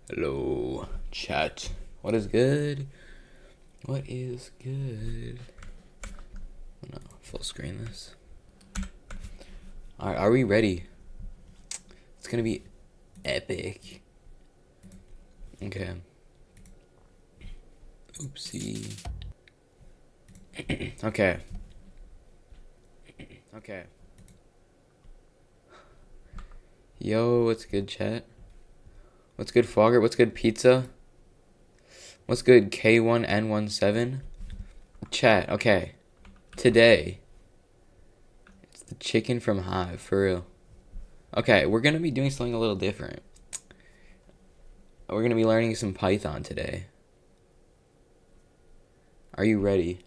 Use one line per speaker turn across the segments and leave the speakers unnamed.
Hello, chat. What is good? What is good? I'm gonna full screen this. Alright, are we ready? It's gonna be epic. Okay. Oopsie. Okay. Okay. Yo, what's good, chat? What's good, Fogger? What's good, pizza? What's good, K1N17? Chat, okay. Today, it's the chicken from Hive, for real. Okay, we're gonna be doing something a little different. We're gonna be learning some Python today. Are you ready?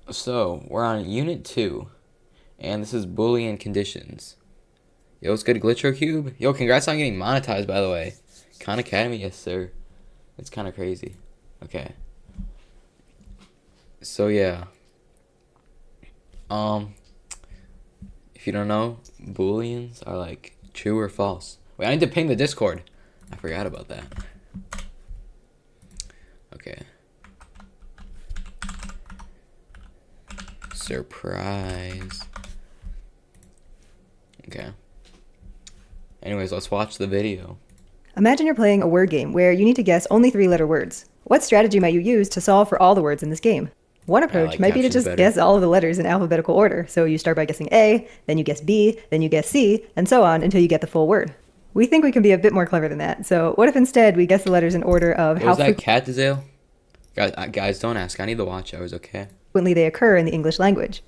So, we're on Unit 2, and this is Boolean conditions. Yo, what's good, GlitchoCube? Yo, congrats on getting monetized, by the way. Khan Academy, yes, sir. It's kind of crazy. Okay. So, yeah. If you don't know, Booleans are like true or false. Wait, I need to ping the Discord. I forgot about that. Okay. Surprise. Okay. Anyways, let's watch the video.
Imagine you're playing a word game where you need to guess only 3-letter words. What strategy might you use to solve for all the words in this game? One approach might be to just guess all of the letters in alphabetical order. So you start by guessing A, then you guess B, then you guess C, and so on until you get the full word. We think we can be a bit more clever than that. So what if instead we guess the letters in order of
how frequently... Was that cat, Dazale? Guys, don't ask. I need the watch hours, okay?
They occur in the English language.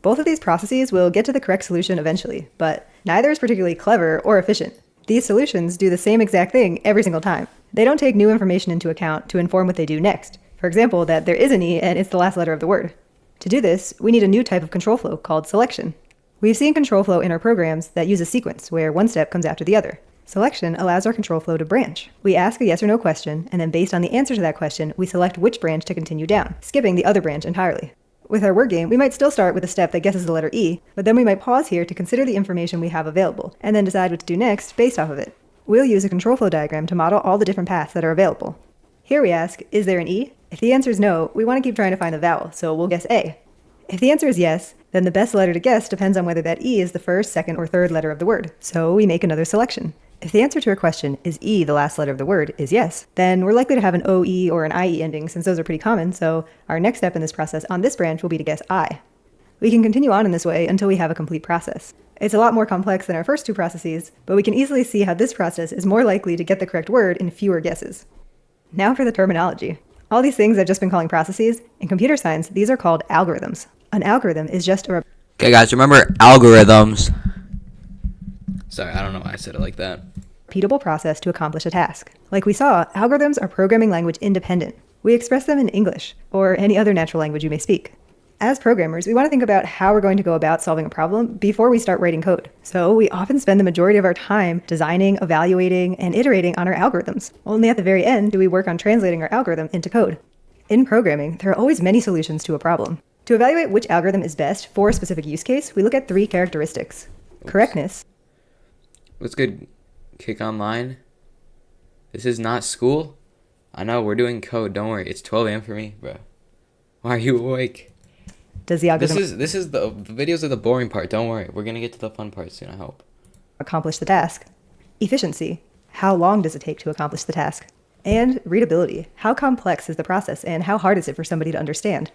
Both of these processes will get to the correct solution eventually, but neither is particularly clever or efficient. These solutions do the same exact thing every single time. They don't take new information into account to inform what they do next. For example, that there is an E and it's the last letter of the word. To do this, we need a new type of control flow called selection. We've seen control flow in our programs that use a sequence where one step comes after the other. Selection allows our control flow to branch. We ask a yes or no question, and then based on the answer to that question, we select which branch to continue down, skipping the other branch entirely. With our word game, we might still start with a step that guesses the letter E, but then we might pause here to consider the information we have available, and then decide what to do next based off of it. We'll use a control flow diagram to model all the different paths that are available. Here we ask, is there an E? If the answer is no, we want to keep trying to find the vowel, so we'll guess A. If the answer is yes, then the best letter to guess depends on whether that E is the first, second, or third letter of the word, so we make another selection. If the answer to our question, is E the last letter of the word, is yes, then we're likely to have an OE or an IE ending since those are pretty common, so our next step in this process on this branch will be to guess I. We can continue on in this way until we have a complete process. It's a lot more complex than our first two processes, but we can easily see how this process is more likely to get the correct word in fewer guesses. Now for the terminology. All these things I've just been calling processes, in computer science, these are called algorithms. An algorithm is just a...
Okay guys, remember algorithms. Sorry, I don't know why I said it like that.
Repeatable process to accomplish a task. Like we saw, algorithms are programming language independent. We express them in English, or any other natural language you may speak. As programmers, we want to think about how we're going to go about solving a problem before we start writing code. So we often spend the majority of our time designing, evaluating, and iterating on our algorithms. Only at the very end do we work on translating our algorithm into code. In programming, there are always many solutions to a problem. To evaluate which algorithm is best for a specific use case, we look at 3 characteristics. Correctness.
What's good, Kick Online? This is not school? I know, we're doing code, don't worry. It's 12 a.m. for me, bro. Why are you awake?
Does the algorithm...
This is the videos are the boring part, don't worry. We're gonna get to the fun part soon, I hope.
Accomplish the task. Efficiency. How long does it take to accomplish the task? And readability. How complex is the process and how hard is it for somebody to understand?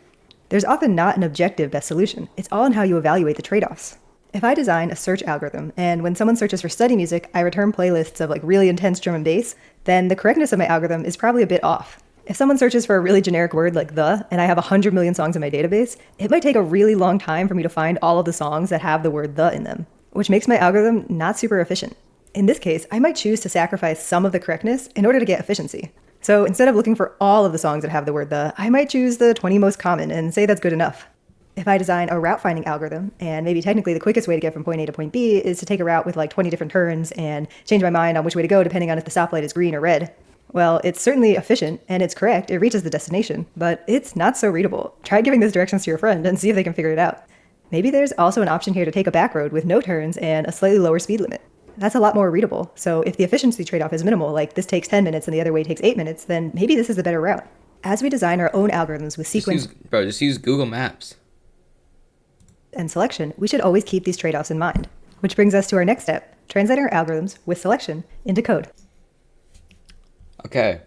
There's often not an objective best solution. It's all in how you evaluate the trade-offs. If I design a search algorithm, and when someone searches for study music, I return playlists of like really intense drum and bass, then the correctness of my algorithm is probably a bit off. If someone searches for a really generic word like the, and I have 100 million songs in my database, it might take a really long time for me to find all of the songs that have the word the in them, which makes my algorithm not super efficient. In this case, I might choose to sacrifice some of the correctness in order to get efficiency. So instead of looking for all of the songs that have the word the, I might choose the 20 most common and say that's good enough. If I design a route finding algorithm, and maybe technically the quickest way to get from point A to point B is to take a route with like 20 different turns and change my mind on which way to go depending on if the stoplight is green or red. Well, it's certainly efficient and it's correct, it reaches the destination, but it's not so readable. Try giving those directions to your friend and see if they can figure it out. Maybe there's also an option here to take a back road with no turns and a slightly lower speed limit. That's a lot more readable. So if the efficiency trade-off is minimal, like this takes 10 minutes and the other way takes 8 minutes, then maybe this is the better route. As we design our own algorithms with sequence
Just use Google Maps.
and selection, we should always keep these trade-offs in mind. Which brings us to our next step, translating our algorithms with selection into code.
Okay.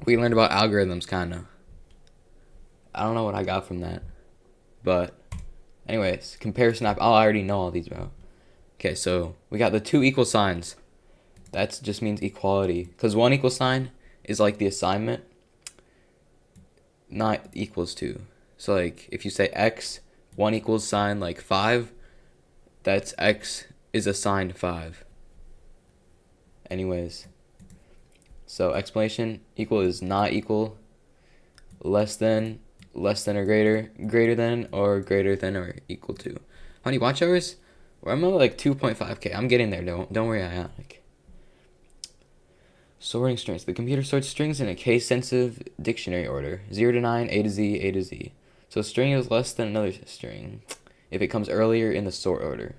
We learned about algorithms, kind of. I don't know what I got from that. But, anyways, comparison app. I already know all these, bro. Okay, so we got the 2 equal signs. That just means equality. Because 1 equal sign is like the assignment, not equals to. So, like, if you say x, 1 equals sign, like 5, that's x is assigned 5. Anyways. So, explanation, equal is not equal, less than or greater than or equal to. How many watch hours? Well, I'm at like 2.5k. I'm getting there. Don't worry, I like. Sorting strings. The computer sorts strings in a case-sensitive dictionary order: 0 to 9, A to Z, A to Z. So a string is less than another string if it comes earlier in the sort order.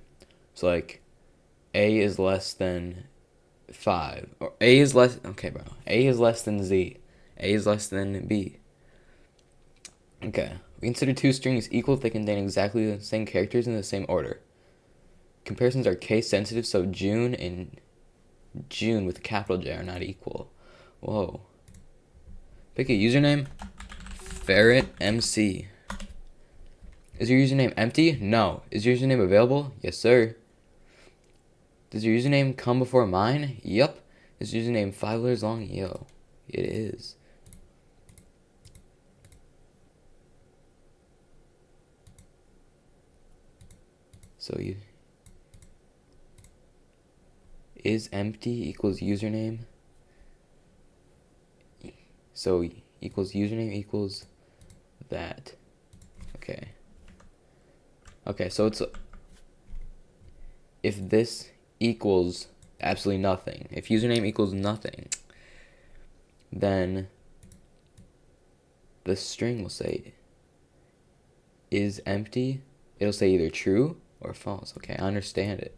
So like, A is less than 5, or A is less. Okay, bro. A is less than Z. A is less than B. Okay, we consider 2 strings equal if they contain exactly the same characters in the same order. Comparisons are case sensitive, so June and June with a capital J are not equal. Whoa. Pick a username. Ferret MC. Is your username empty? No. Is your username available? Yes, sir. Does your username come before mine? Yup. Is your username 5 letters long? Yo, it is. So you is empty equals username. So equals username equals that. Okay. Okay, so it's if this equals absolutely nothing, if username equals nothing, then the string will say is empty. It'll say either true or false. Okay, I understand it.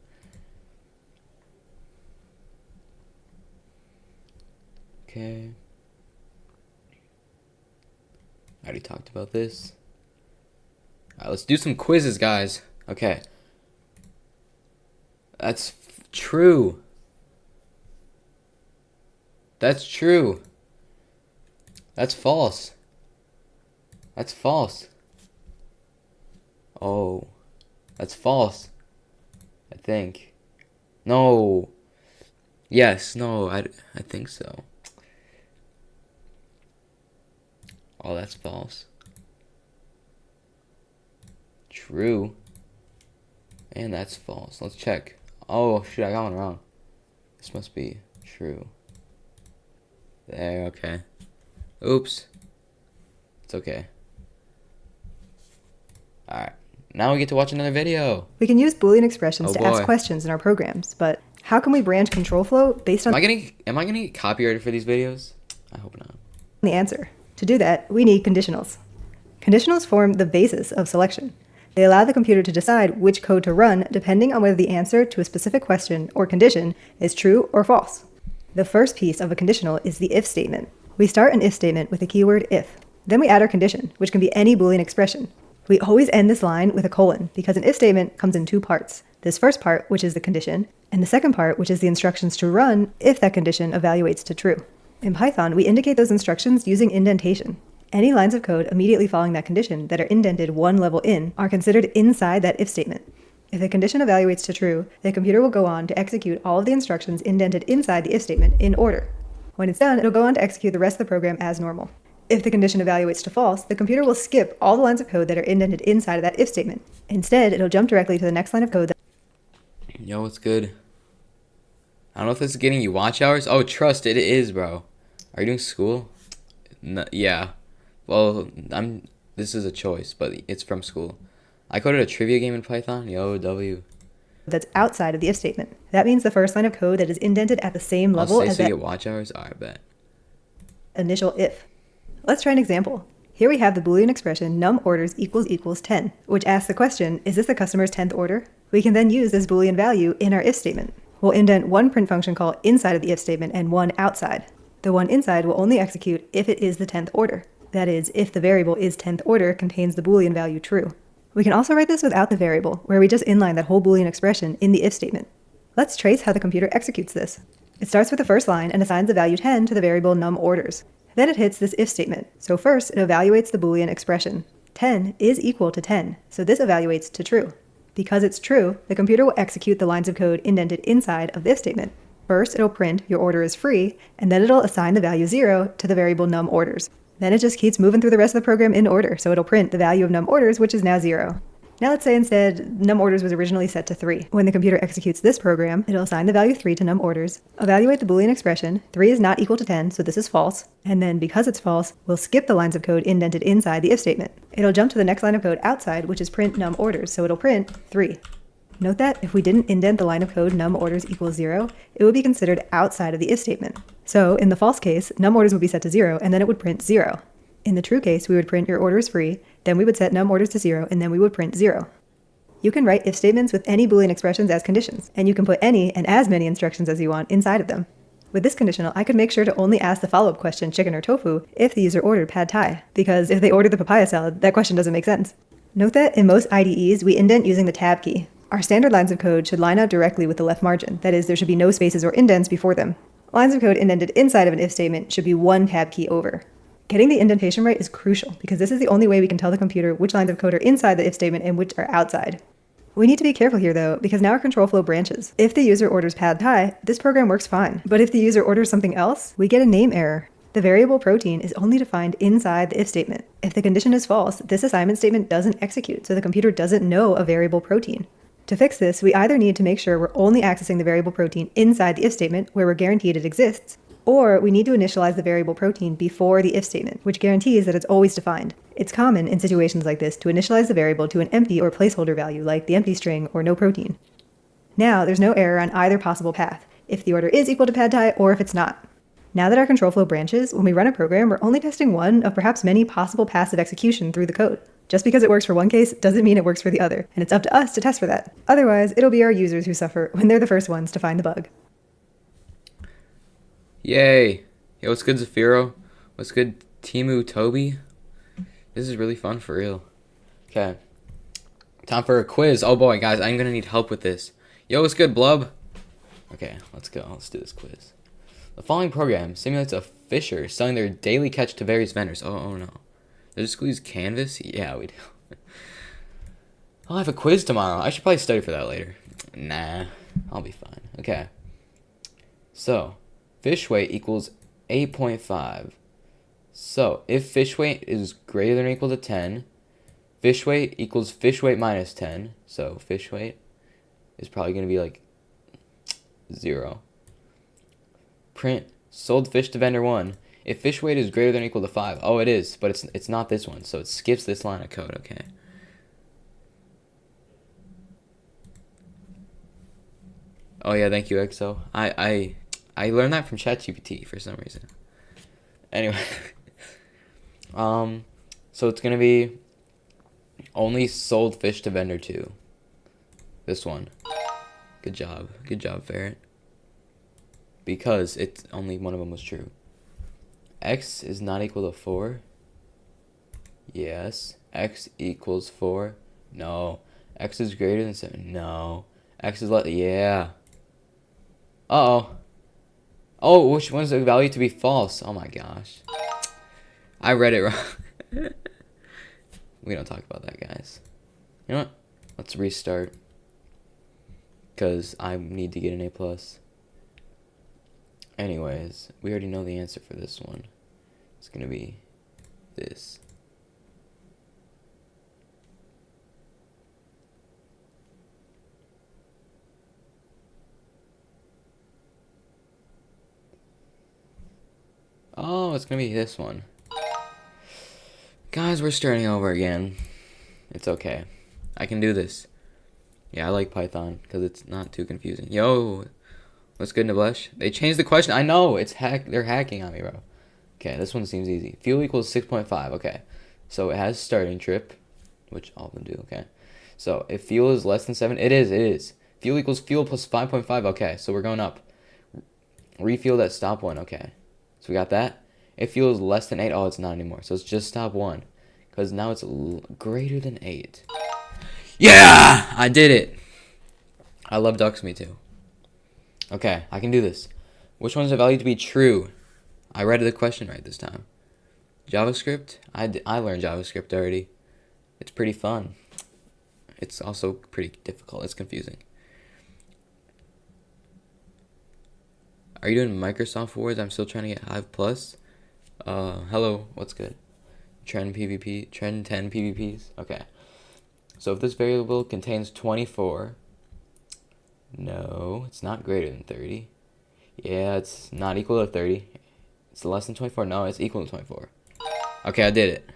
Okay. I already talked about this. Alright, let's do some quizzes, guys. Okay. That's true. That's true. That's false. That's false. Oh. That's false. I think. No. Yes, no, I think so. Oh, that's false. True. And that's false. Let's check. Oh, shoot, I got one wrong. This must be true. There, okay. Oops. It's okay. Alright. Now we get to watch another video.
We can use Boolean expressions to ask questions in our programs, but how can we branch control flow based on
Am I gonna get copyrighted for these videos? I hope not.
the answer? To do that, we need conditionals. Conditionals form the basis of selection. They allow the computer to decide which code to run depending on whether the answer to a specific question or condition is true or false. The first piece of a conditional is the if statement. We start an if statement with the keyword if. Then we add our condition, which can be any Boolean expression. We always end this line with a colon because an if statement comes in 2 parts. This first part, which is the condition, and the second part, which is the instructions to run if that condition evaluates to true. In Python, we indicate those instructions using indentation. Any lines of code immediately following that condition that are indented 1 level in are considered inside that if statement. If the condition evaluates to true, the computer will go on to execute all of the instructions indented inside the if statement in order. When it's done, it'll go on to execute the rest of the program as normal. If the condition evaluates to false, the computer will skip all the lines of code that are indented inside of that if statement. Instead, it'll jump directly to the next line of code.
Yo, what's good? I don't know if this is getting you watch hours. Oh, trust it is, bro. Are you doing school? No, yeah. Well, this is a choice, but it's from school. I coded a trivia game in Python. Yo, W.
That's outside of the if statement. That means the first line of code that is indented at the same level as
so
that
you get watch hours? I bet.
initial if. Let's try an example. Here we have the Boolean expression num orders equals 10, which asks the question, is this the customer's 10th order? We can then use this Boolean value in our if statement. We'll indent one print function call inside of the if statement and one outside. The one inside will only execute if it is the 10th order. That is, if the variable is 10th order contains the Boolean value true. We can also write this without the variable, where we just inline that whole Boolean expression in the if statement. Let's trace how the computer executes this. It starts with the first line and assigns the value 10 to the variable num_orders. Then it hits this if statement. So first, it evaluates the Boolean expression. 10 is equal to 10, so this evaluates to true. Because it's true, the computer will execute the lines of code indented inside of the if statement. First, it'll print your order is free, and then it'll assign the value 0 to the variable num_orders. Then it just keeps moving through the rest of the program in order, so it'll print the value of num_orders, which is now 0. Now let's say instead num_orders was originally set to 3. When the computer executes this program, it'll assign the value 3 to num_orders, evaluate the Boolean expression, 3 is not equal to 10, so this is false, and then because it's false, we'll skip the lines of code indented inside the if statement. It'll jump to the next line of code outside, which is print num_orders, so it'll print 3. Note that if we didn't indent the line of code num_orders equals 0, it would be considered outside of the if statement. So in the false case, num_orders would be set to 0, and then it would print 0. In the true case, we would print your order is free, then we would set num_orders to 0, and then we would print 0. You can write if statements with any Boolean expressions as conditions, and you can put any and as many instructions as you want inside of them. With this conditional, I could make sure to only ask the follow-up question chicken or tofu if the user ordered pad thai, because if they ordered the papaya salad, that question doesn't make sense. Note that in most IDEs, we indent using the tab key. Our standard lines of code should line up directly with the left margin, that is, there should be no spaces or indents before them. Lines of code indented inside of an if statement should be one tab key over. Getting the indentation right is crucial because this is the only way we can tell the computer which lines of code are inside the if statement and which are outside. We need to be careful here though, because now our control flow branches. If the user orders pad thai, this program works fine. But if the user orders something else, we get a name error. The variable protein is only defined inside the if statement. If the condition is false, this assignment statement doesn't execute, so the computer doesn't know a variable protein. To fix this, we either need to make sure we're only accessing the variable protein inside the if statement where we're guaranteed it exists, or we need to initialize the variable protein before the if statement, which guarantees that it's always defined. It's common in situations like this to initialize the variable to an empty or placeholder value like the empty string or no protein. Now, there's no error on either possible path, if the order is equal to pad thai or if it's not. Now that our control flow branches, when we run a program, we're only testing one of perhaps many possible paths of execution through the code. Just because it works for one case doesn't mean it works for the other, and it's up to us to test for that. Otherwise, it'll be our users who suffer when they're the first ones to find the bug.
Yay! Yo, what's good, Zafiro? What's good, Timu Toby? This is really fun for real. Okay. Time for a quiz. Oh boy, guys, I'm gonna need help with this. Yo, what's good, Blub? Okay, let's go. Let's do this quiz. The following program simulates a fisher selling their daily catch to various vendors. Oh no. Did I just squeeze canvas? Yeah, we do. I'll have a quiz tomorrow. I should probably study for that later. Nah, I'll be fine. Okay. So, fish weight equals 8.5. So, if fish weight is greater than or equal to 10, fish weight equals fish weight minus 10. So, fish weight is probably going to be like 0. Print sold fish to vendor 1. If fish weight is greater than or equal to 5. Oh, it is, but it's not this one. So, it skips this line of code, okay? Oh, yeah, thank you, EXO. I learned that from ChatGPT for some reason. Anyway. So it's gonna be only sold fish to vendor 2. This one. Good job, Ferret. Because it's only one of them was true. X is not equal to 4. Yes. X equals 4. No. X is greater than 7. No. X is yeah. Uh-oh. Oh, which one's the value to be false? Oh my gosh. I read it wrong. We don't talk about that, guys. You know what? Let's restart. Because I need to get an A+. Anyways, we already know the answer for this one. It's going to be this. Oh, it's going to be this one. Guys, we're starting over again. It's okay. I can do this. Yeah, I like Python because it's not too confusing. Yo, what's good, Nablesh? They changed the question. I know, it's they're hacking on me, bro. Okay, this one seems easy. Fuel equals 6.5. Okay, so it has starting trip, which all of them do. Okay, So if fuel is less than 7, it is. Fuel equals fuel plus 5.5. Okay, so we're going up. Refuel at stop 1. Okay, so we got that. If fuel is less than 8, oh, it's not anymore. So it's just stop 1, because now it's greater than 8. Yeah, I did it. I love Ducks Me Too. Okay, I can do this. Which one is the value to be true? I read the question right this time. JavaScript? I learned JavaScript already. It's pretty fun. It's also pretty difficult. It's confusing. Are you doing Microsoft Words? I'm still trying to get Hive Plus. Hello, what's good? Trend 10 PvPs. Okay. So if this variable contains 24, no, it's not greater than 30. Yeah, it's not equal to 30. It's less than 24. No, it's equal to 24. Okay, I did it.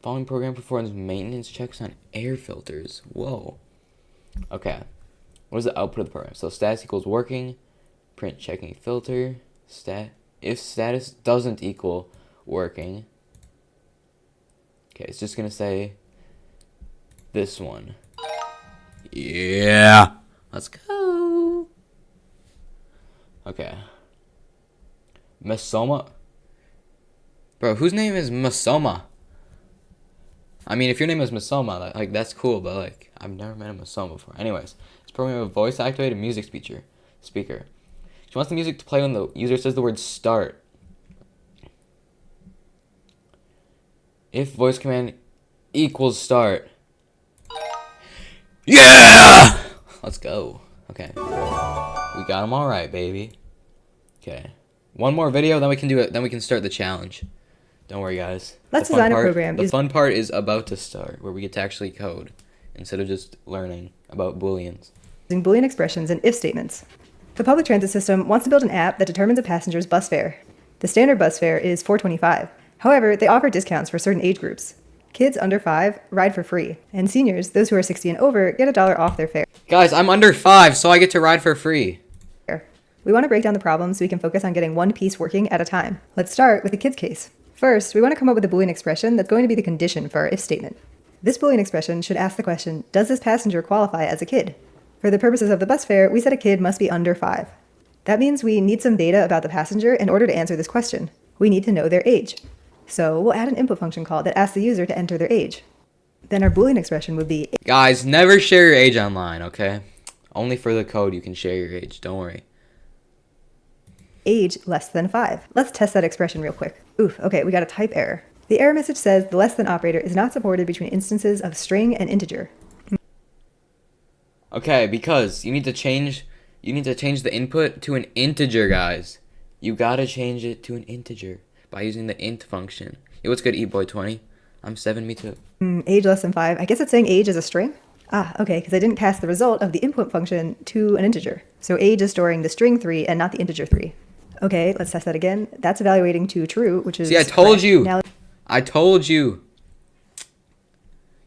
Following program performs maintenance checks on air filters. Whoa. Okay. What is the output of the program? So status equals working. Print checking filter. If status doesn't equal working. Okay, it's just going to say this one. Yeah. Let's go. Okay. Masoma. Bro, whose name is Masoma? I mean, if your name is Masoma, like that's cool, but like I've never met a Masoma before. Anyways, it's programming a voice-activated music speaker. She wants the music to play when the user says the word start. If voice command equals start. Yeah! Let's go. Okay. We got them all right, baby. Okay. One more video, then we can do it. Then we can start the challenge. Don't worry, guys.
Let's design a program.
The fun part is about to start, where we get to actually code instead of just learning about booleans.
Using Boolean expressions and if statements. The public transit system wants to build an app that determines a passenger's bus fare. The standard bus fare is $4.25. However, they offer discounts for certain age groups. Kids under 5 ride for free, and seniors, those who are 60 and over, get $1 off their fare.
Guys, I'm under 5, so I get to ride for free.
We want to break down the problem so we can focus on getting one piece working at a time. Let's start with the kids case. First, we want to come up with a Boolean expression that's going to be the condition for our if statement. This Boolean expression should ask the question, does this passenger qualify as a kid? For the purposes of the bus fare, we said a kid must be under 5. That means we need some data about the passenger in order to answer this question. We need to know their age. So we'll add an input function call that asks the user to enter their age. Then our Boolean expression would be...
Guys, never share your age online, okay? Only for the code you can share your age, don't worry.
Age less than 5. Let's test that expression real quick. Oof, okay, we got a type error. The error message says the less than operator is not supported between instances of string and integer.
Okay, because you need to change the input to an integer, guys. You gotta change it to an integer by using the int function. Yo, what's good, eatboy20? I'm 7, me too.
Age less than 5. I guess it's saying age is a string? Ah, okay, because I didn't pass the result of the input function to an integer. So age is storing the string 3 and not the integer 3. Okay, let's test that again. That's evaluating to true, which is...
See, I told
correct.
you.
Now,
I told you.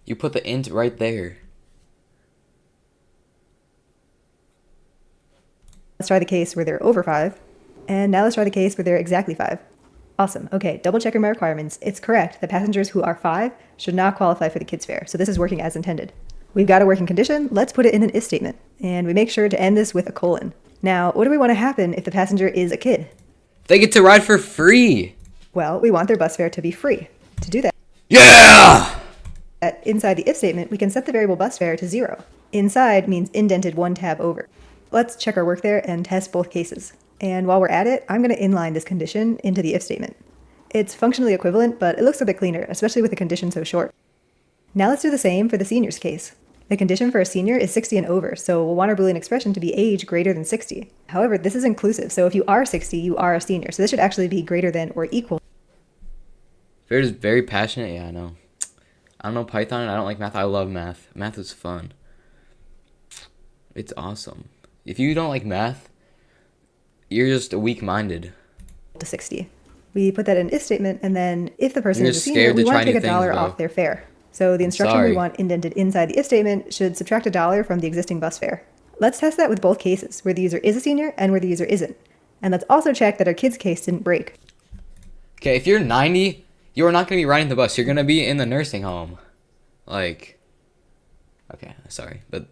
You put the int right there.
let's try the case where they're over 5. And now let's try the case where they're exactly 5. Awesome. Okay, double checking my requirements. It's correct that passengers who are 5 should not qualify for the kids fare. So this is working as intended. We've got a working condition. Let's put it in an if statement. And we make sure to end this with a colon. Now, what do we want to happen if the passenger is a kid?
They get to ride for free.
Well, we want their bus fare to be free. To do that, inside the if statement, we can set the variable bus fare to 0. Inside means indented 1 tab over. Let's check our work there and test both cases. And while we're at it, I'm going to inline this condition into the if statement. It's functionally equivalent, but it looks a bit cleaner, especially with the condition so short. Now let's do the same for the seniors case. The condition for a senior is 60 and over, so we'll want our Boolean expression to be age greater than 60. However, this is inclusive, so if you are 60, you are a senior. So this should actually be greater than or equal.
Fair is very passionate. Yeah, I know. I don't know Python and I don't like math. I love math. Math is fun. It's awesome. If you don't like math, you're just weak-minded.
To 60. We put that in an if statement, and then if the person
You're
is a senior,
scared
we
to
want
try
to take
new
$1
things, bro.
off their fare. So the instruction we
Sorry.
want indented inside the if statement should subtract $1 from the existing bus fare. Let's test that with both cases, where the user is a senior and where the user isn't. And let's also check that our kids case didn't break.
Okay, if you're 90, you are not going to be riding the bus. You're going to be in the nursing home. Like, okay, sorry, but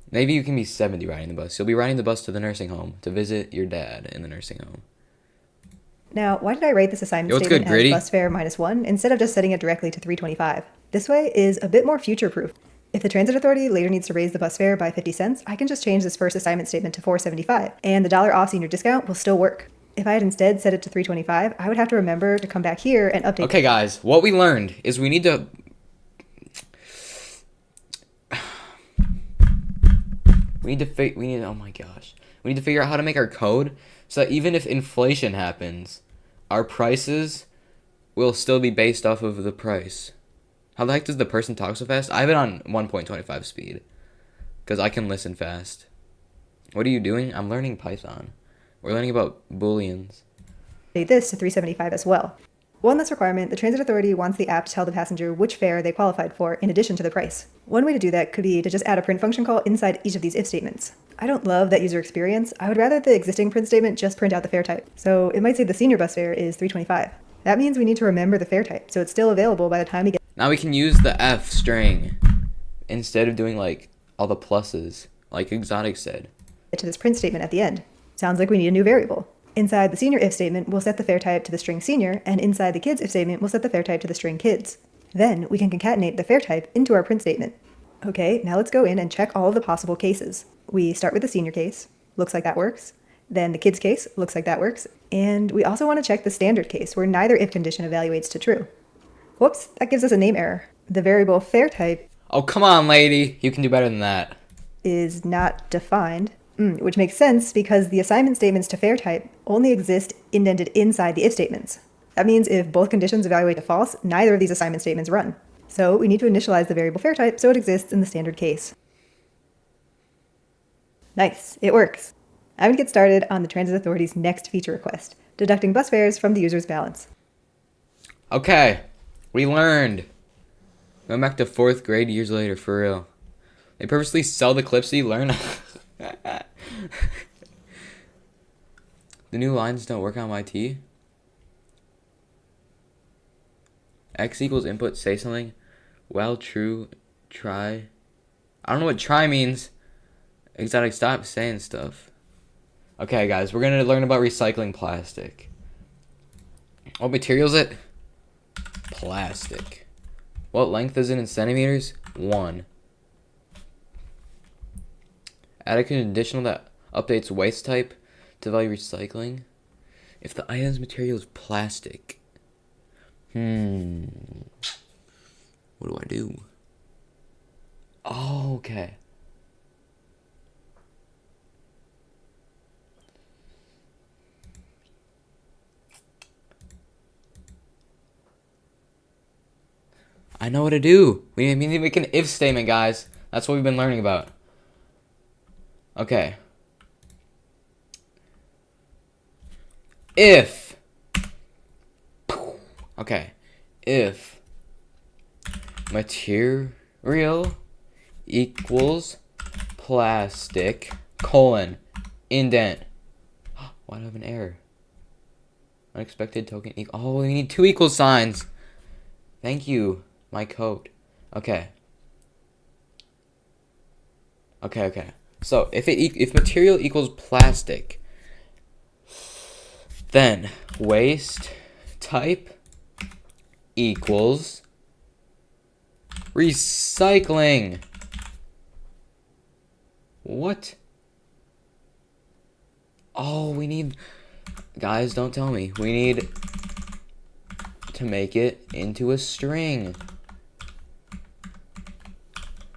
maybe you can be 70 riding the bus. You'll be riding the bus to the nursing home to visit your dad in the nursing home.
Now, why did I write this assignment
Yo, what's
statement
good, Gritty?
as bus fare -1 instead of just setting it directly to $3.25? This way is a bit more future-proof. If the transit authority later needs to raise the bus fare by 50 cents, I can just change this first assignment statement to $4.75, and the $1 off senior discount will still work. If I had instead set it to $3.25, I would have to remember to come back here and update.
Okay, guys, what we learned is we need to... oh my gosh. We need to figure out how to make our code so that even if inflation happens, our prices will still be based off of the price. How the heck does the person talk so fast? I have it on 1.25 speed because I can listen fast. What are you doing? I'm learning Python. We're learning about booleans.
This to $3.75 as well. One less requirement, the transit authority wants the app to tell the passenger which fare they qualified for in addition to the price. One way to do that could be to just add a print function call inside each of these if statements. I don't love that user experience. I would rather the existing print statement just print out the fare type. So it might say the senior bus fare is $3.25. That means we need to remember the fare type, so it's still available by the time we get.
Now we can use the F string instead of doing like all the pluses, like Exotic said.
To this print statement at the end. Sounds like we need a new variable. Inside the senior if statement, we'll set the fare type to the string senior, and inside the kids if statement, we'll set the fare type to the string kids. Then we can concatenate the fare type into our print statement. Okay, now let's go in and check all of the possible cases. We start with the senior case. Looks like that works. Then the kids case. Looks like that works. And we also want to check the standard case, where neither if condition evaluates to true. Whoops, that gives us a name error. The variable fare type
Oh, come on, lady. You can do better than that.
is not defined. Which makes sense because the assignment statements to fare type only exist indented inside the if statements. That means if both conditions evaluate to false, neither of these assignment statements run. So we need to initialize the variable fare type so it exists in the standard case. Nice, it works. I'm going to get started on the transit authority's next feature request, deducting bus fares from the user's balance.
Okay, we learned. Going back to 4th grade years later, for real. They purposely sell the clips so you learn. The new lines don't work on my T. X equals input, say something. Well, true, try. I don't know what try means. Exotic, stop saying stuff. Okay, guys, we're gonna learn about recycling plastic. What material is it? Plastic. What length is it in centimeters? 1. Add a conditional that updates waste type to value recycling. If the item's material is plastic. What do I do? Oh, okay. I know what to do. We need to make an if statement, guys. That's what we've been learning about. Okay. If. Okay. If material equals plastic, colon, indent. Why do I have an error? Unexpected token equal. Oh, we need 2 equal signs. Thank you, my code. Okay. Okay. So if material equals plastic, then waste type equals recycling. What? Oh, we need... Guys, don't tell me. We need to make it into a string.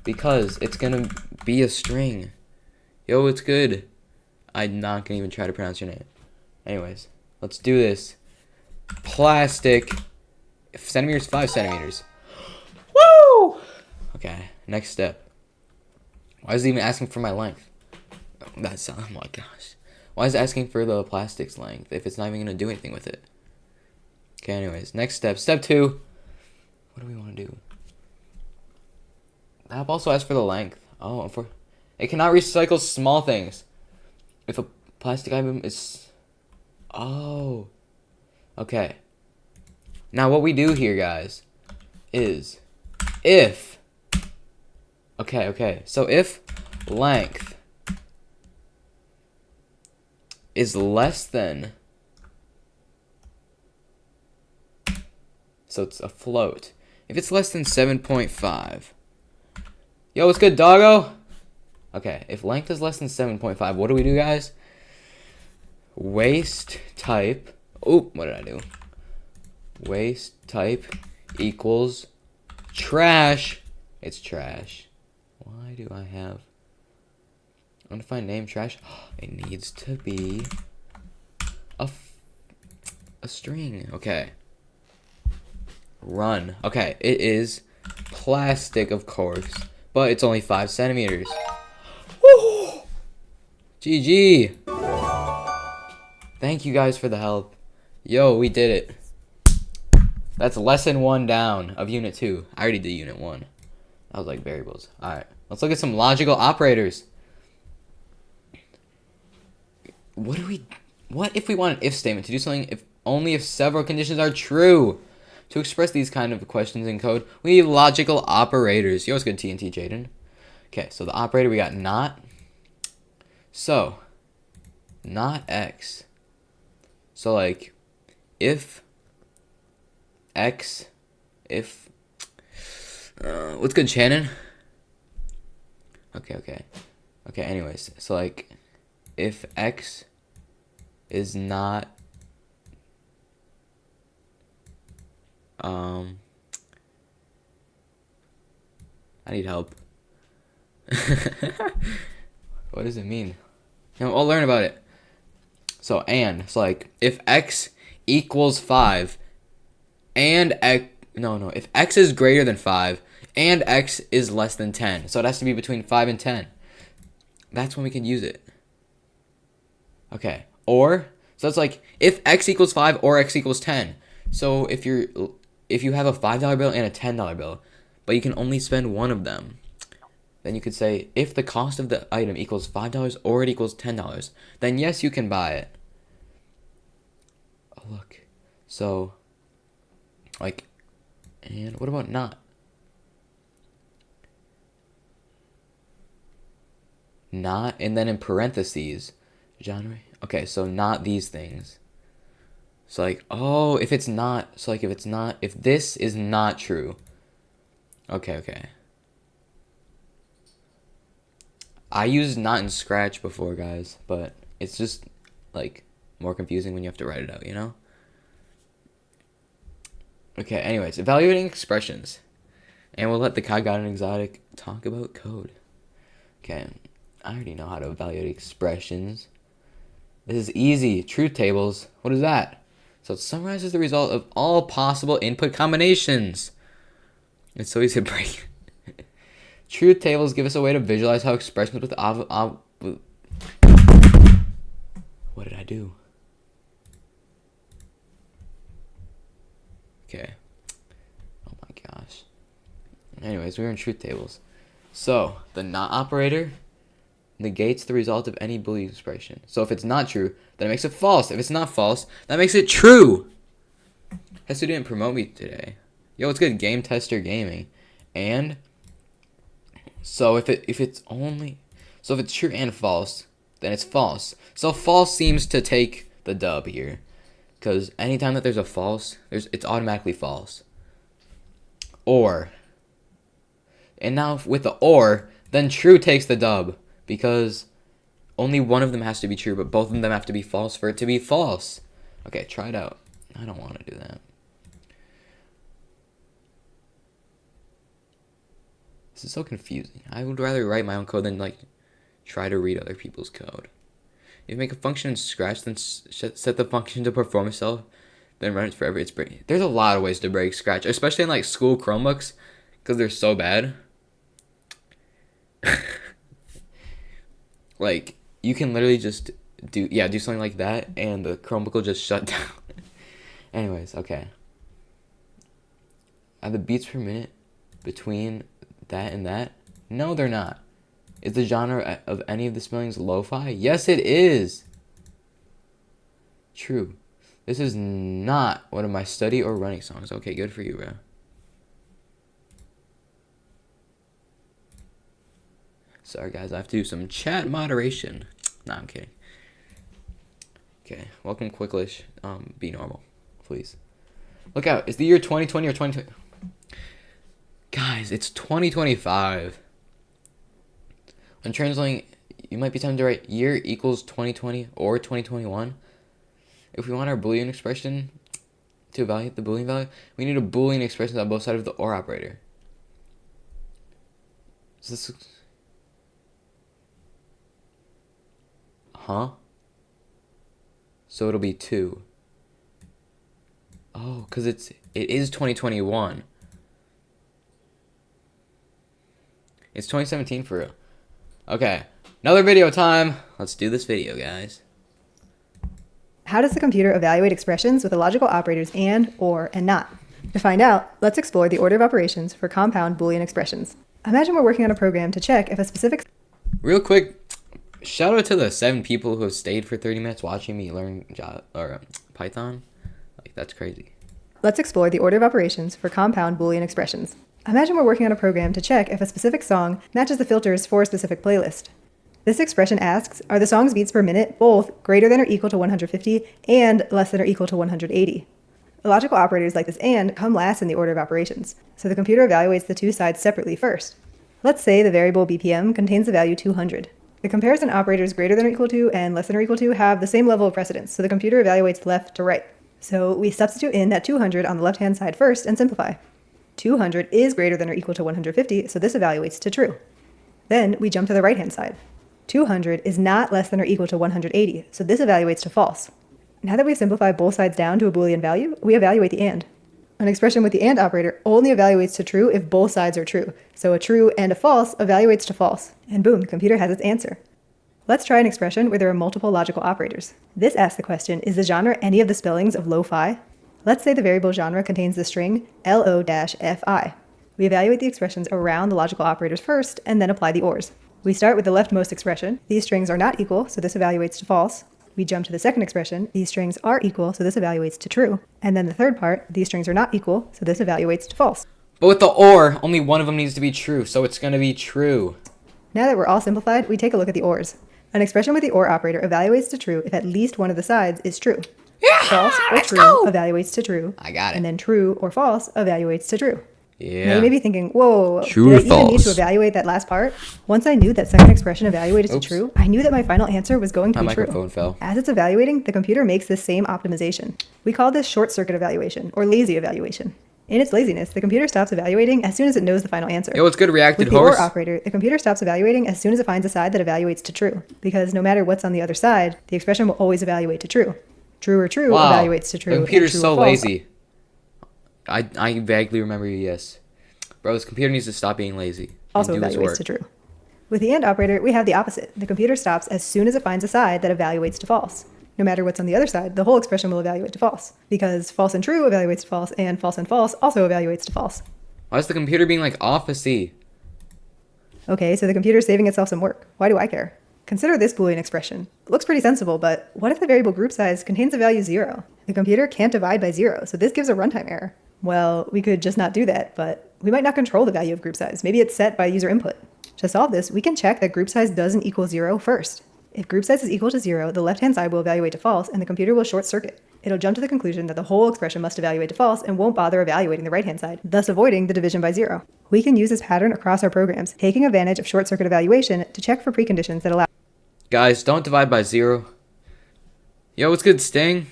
Because it's gonna be a string. Yo, it's good. I'm not gonna even try to pronounce your name. Anyways, let's do this. Plastic. Centimeters, 5 centimeters. Woo! Okay, next step. Why is it even asking for my length? That's, oh my gosh. Why is it asking for the plastic's length if it's not even gonna do anything with it? Okay, anyways, next step. Step 2. What do we want to do? The app also asks for the length. Oh, it cannot recycle small things. If a plastic item is... Oh. Okay. Now what we do here, guys, is if, okay, so if length is less than, so it's a float. If it's less than 7.5, yo, what's good, doggo? Okay, if length is less than 7.5, what do we do, guys? Waist type, oh, what did I do? Waist type equals trash. It's trash. Why do I have undefined name trash? It needs to be a string. Okay. Run. Okay, it is plastic, of course, but it's only 5 centimeters. Woo! GG. Thank you guys for the help. Yo, we did it. That's lesson 1 down of unit 2. I already did unit 1. That was like variables. Alright, let's look at some logical operators. What if we want an if statement to do something if only if several conditions are true? To express these kind of questions in code, we need logical operators. Yo, what's good, TNT Jaden? Okay, so the operator, we got not. So, not x. So, like, if x, if, what's good, Shannon? Okay, anyways, so, like, if x is not, I need help. What does it mean? I'll learn about it. So, so like, if x equals 5, and x, if x is greater than 5, and x is less than 10, so it has to be between 5 and 10, that's when we can use it. Okay, or, so it's like, if x equals 5 or x equals 10, so if you have a $5 bill and a $10 bill, but you can only spend one of them, then you could say, if the cost of the item equals $5 or it equals $10, then yes, you can buy it. Oh, look. So, like, and what about not? Not, and then in parentheses, genre. Okay, so not these things. So, like, oh, if it's not, so, like, if this is not true. Okay. I used not in Scratch before, guys, but it's just, like, more confusing when you have to write it out, you know? Okay, anyways, evaluating expressions. And we'll let the Kai Got an Exotic talk about code. Okay, I already know how to evaluate expressions. This is easy. Truth tables. What is that? So it summarizes the result of all possible input combinations. It's so easy to break. Truth tables give us a way to visualize how expressions with what did I do? Okay. Oh my gosh. Anyways, we're in truth tables. So, the not operator negates the result of any Boolean expression. So if it's not true, then it makes it false. If it's not false, that makes it true. Hester didn't promote me today. Yo, what's good? Game Tester Gaming. And so if it's true and false, then it's false. So false seems to take the dub here, because anytime that there's a false, it's automatically false. Or, and now with the or, then true takes the dub, because only one of them has to be true, but both of them have to be false for it to be false. Okay, try it out. I don't want to do that. This is so confusing. I would rather write my own code than, like, try to read other people's code. If you make a function in Scratch, then set the function to perform itself, then run it forever. It's break. There's a lot of ways to break Scratch, especially in, like, school Chromebooks, because they're so bad. Like, you can literally just do something like that, and the Chromebook will just shut down. Anyways, okay. Are the beats per minute between that and that? No, they're not. Is the genre of any of the spellings lo-fi? Yes, it is. True. This is not one of my study or running songs. Okay, good for you, bro. Sorry, guys. I have to do some chat moderation. Nah, I'm kidding. Okay, welcome, Quicklish. Be normal, please. Look out. It's the year 2020 or 2020. Guys, it's 2025. When translating, you might be tempted to write year equals 2020 or 2021. If we want our Boolean expression to evaluate the Boolean value, we need a Boolean expression on both sides of the OR operator. Is this... Huh? So it'll be 2. Oh, because it is 2021. It's 2017 for real. Okay, another video time. Let's do this video, guys.
How does the computer evaluate expressions with the logical operators and, or, and not? To find out, let's explore the order of operations for compound Boolean expressions. Imagine we're working on a program to check if a specific...
Real quick, shout out to the 7 people who have stayed for 30 minutes watching me learn Java or Python. Like, that's crazy.
Let's explore the order of operations for compound Boolean expressions. Imagine we're working on a program to check if a specific song matches the filters for a specific playlist. This expression asks, are the song's beats per minute both greater than or equal to 150 and less than or equal to 180? The logical operators like this and come last in the order of operations, so the computer evaluates the two sides separately first. Let's say the variable BPM contains the value 200. The comparison operators greater than or equal to and less than or equal to have the same level of precedence, so the computer evaluates left to right. So we substitute in that 200 on the left-hand side first and simplify. 200 is greater than or equal to 150, so this evaluates to true. Then we jump to the right-hand side. 200 is not less than or equal to 180, so this evaluates to false. Now that we've simplified both sides down to a Boolean value, we evaluate the AND. An expression with the AND operator only evaluates to true if both sides are true, so a true and a false evaluates to false, and boom, the computer has its answer. Let's try an expression where there are multiple logical operators. This asks the question, is the genre any of the spellings of lo-fi? Let's say the variable genre contains the string lo-fi. We evaluate the expressions around the logical operators first, and then apply the ORs. We start with the leftmost expression. These strings are not equal, so this evaluates to false. We jump to the second expression. These strings are equal, so this evaluates to true. And then the third part, these strings are not equal, so this evaluates to false.
But with the OR, only one of them needs to be true, so it's going to be true.
Now that we're all simplified, we take a look at the ORs. An expression with the OR operator evaluates to true if at least one of the sides is true.
Yeah,
False or true evaluates to true.
I got it.
And then true or false evaluates to true.
Yeah.
Now you may be thinking, whoa,
True
did
or
I even need
false?
to evaluate that last part? Once I knew that second expression evaluated to
Oops.
true, I knew that my final answer was going to
My
be true.
microphone fell.
As it's evaluating, the computer makes this same optimization. We call this short circuit evaluation, or lazy evaluation. In its laziness, the computer stops evaluating as soon as it knows the final answer.
Yo, what's good, reacted
With the
horse?
OR operator, the computer stops evaluating as soon as it finds a side that evaluates to true, because no matter what's on the other side, the expression will always evaluate to true. True or true
Wow.
evaluates to true.
The
and
computer's
true or
so
false.
lazy. I vaguely remember you, yes. Bro, this computer needs to stop being lazy. and
Also
do its
evaluates
work.
to true. With the AND operator, we have the opposite. The computer stops as soon as it finds a side that evaluates to false. No matter what's on the other side, the whole expression will evaluate to false, because false and true evaluates to false, and false also evaluates to false.
Why is the computer being like officey?
Okay, so the computer's saving itself some work. Why do I care? Consider this Boolean expression. It looks pretty sensible, but what if the variable group size contains the value 0? The computer can't divide by 0, so this gives a runtime error. Well, we could just not do that, but we might not control the value of group size. Maybe it's set by user input. To solve this, we can check that group size doesn't equal 0 first. If group size is equal to 0, the left-hand side will evaluate to false, and the computer will short circuit. It'll jump to the conclusion that the whole expression must evaluate to false and won't bother evaluating the right-hand side, thus avoiding the division by 0. We can use this pattern across our programs, taking advantage of short circuit evaluation to check for preconditions that allow...
Guys, don't divide by 0. Yo, what's good, Sting?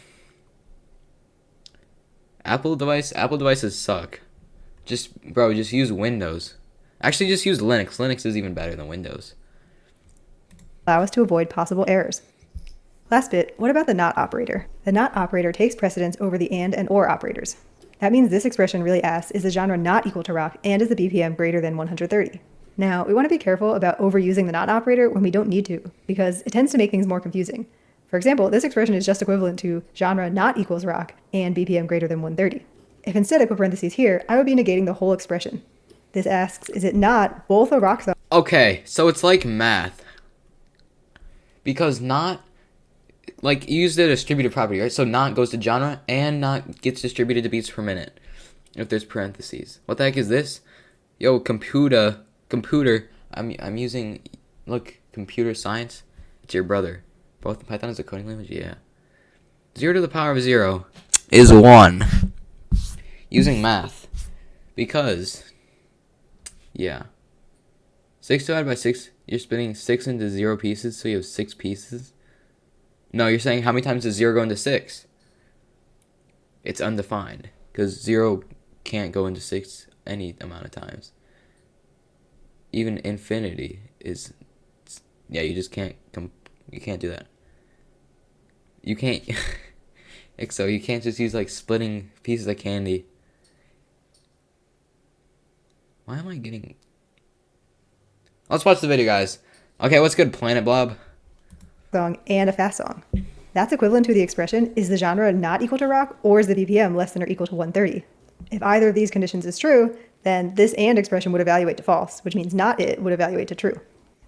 Apple devices suck. Just use Windows. Actually, just use Linux. Linux is even better than Windows.
allow us to avoid possible errors. Last bit, what about the not operator? The not operator takes precedence over the and or operators. That means this expression really asks, is the genre not equal to rock, and is the BPM greater than 130? Now, we want to be careful about overusing the not operator when we don't need to, because it tends to make things more confusing. For example, this expression is just equivalent to genre not equals rock and BPM greater than 130. If instead I put parentheses here, I would be negating the whole expression. This asks, is it not both a rock song?
Okay, so it's like math. Because not... like you use the distributive property, right? So not goes to genre and not gets distributed to beats per minute. If there's parentheses. What the heck is this? Yo, computer. I'm using, look, computer science. It's your brother. Both Python is a coding language? Yeah. 0 to the power of 0 is 1. Using math. Because, yeah. 6 divided by 6, you're splitting 6 into 0 pieces, so you have 6 pieces. No, you're saying how many times does 0 go into 6? It's undefined. Because 0 can't go into 6 any amount of times. Even infinity is... Yeah, you just can't... You can't do that. You can't... So you can't just use, like, splitting pieces of candy. Why am I getting... Let's watch the video, guys. Okay, what's good, Planet Blob?
Song and a fast song. That's equivalent to the expression, is the genre not equal to rock, or is the BPM less than or equal to 130? If either of these conditions is true, then this and expression would evaluate to false, which means not it would evaluate to true.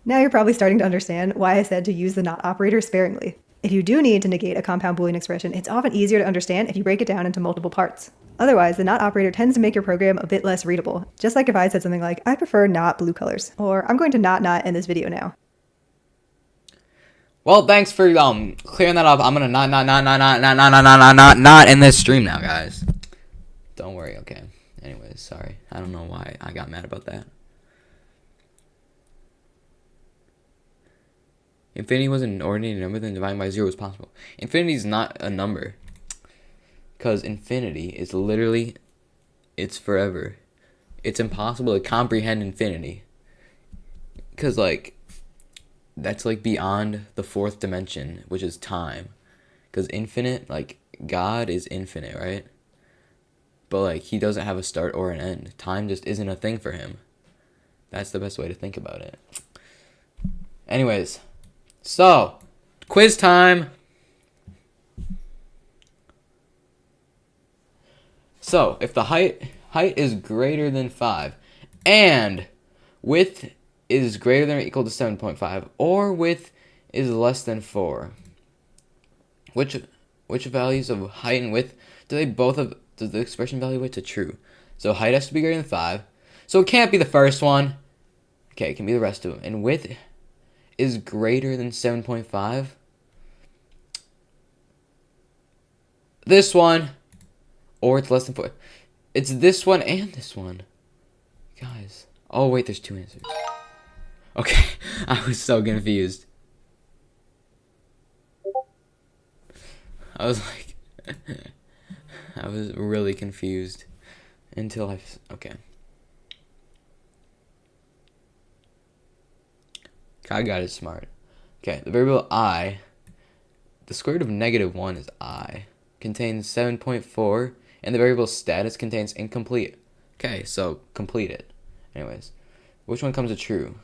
Now you're probably starting to understand why I said to use the not operator sparingly. If you do need to negate a compound Boolean expression, it's often easier to understand if you break it down into multiple parts. Otherwise, the not operator tends to make your program a bit less readable, just like if I said something like, I prefer not blue colors, or I'm going to not in this video now.
Well, thanks for clearing that up. I'm gonna not in this stream now, guys. Don't worry, okay. Anyways, sorry. I don't know why I got mad about that. Infinity was an ordinary number, then dividing by 0 was possible. Infinity is not a number. Because infinity is literally, it's forever. It's impossible to comprehend infinity. Because, like, that's, like, beyond the 4th dimension, which is time. Because infinite, like, God is infinite, right? But, like, he doesn't have a start or an end. Time just isn't a thing for him. That's the best way to think about it. Anyways, so, quiz time. So, if the height is greater than 5, and width is greater than or equal to 7.5, or width is less than 4, which values of height and width do they both have? Does the expression evaluate to true? So height has to be greater than 5, so it can't be the first one. Okay, it can be the rest of them. And width is greater than 7.5. This one. Or it's less than 4. It's this one and this one. Guys. Oh, wait, there's 2 answers. Okay, I was so confused. I was like... I was really confused. Until I... Okay. God got it smart. Okay, the variable I... The square root of -1 is I. Contains 7.4... And the variable status contains incomplete. Okay, so complete it. Anyways, which one comes to true?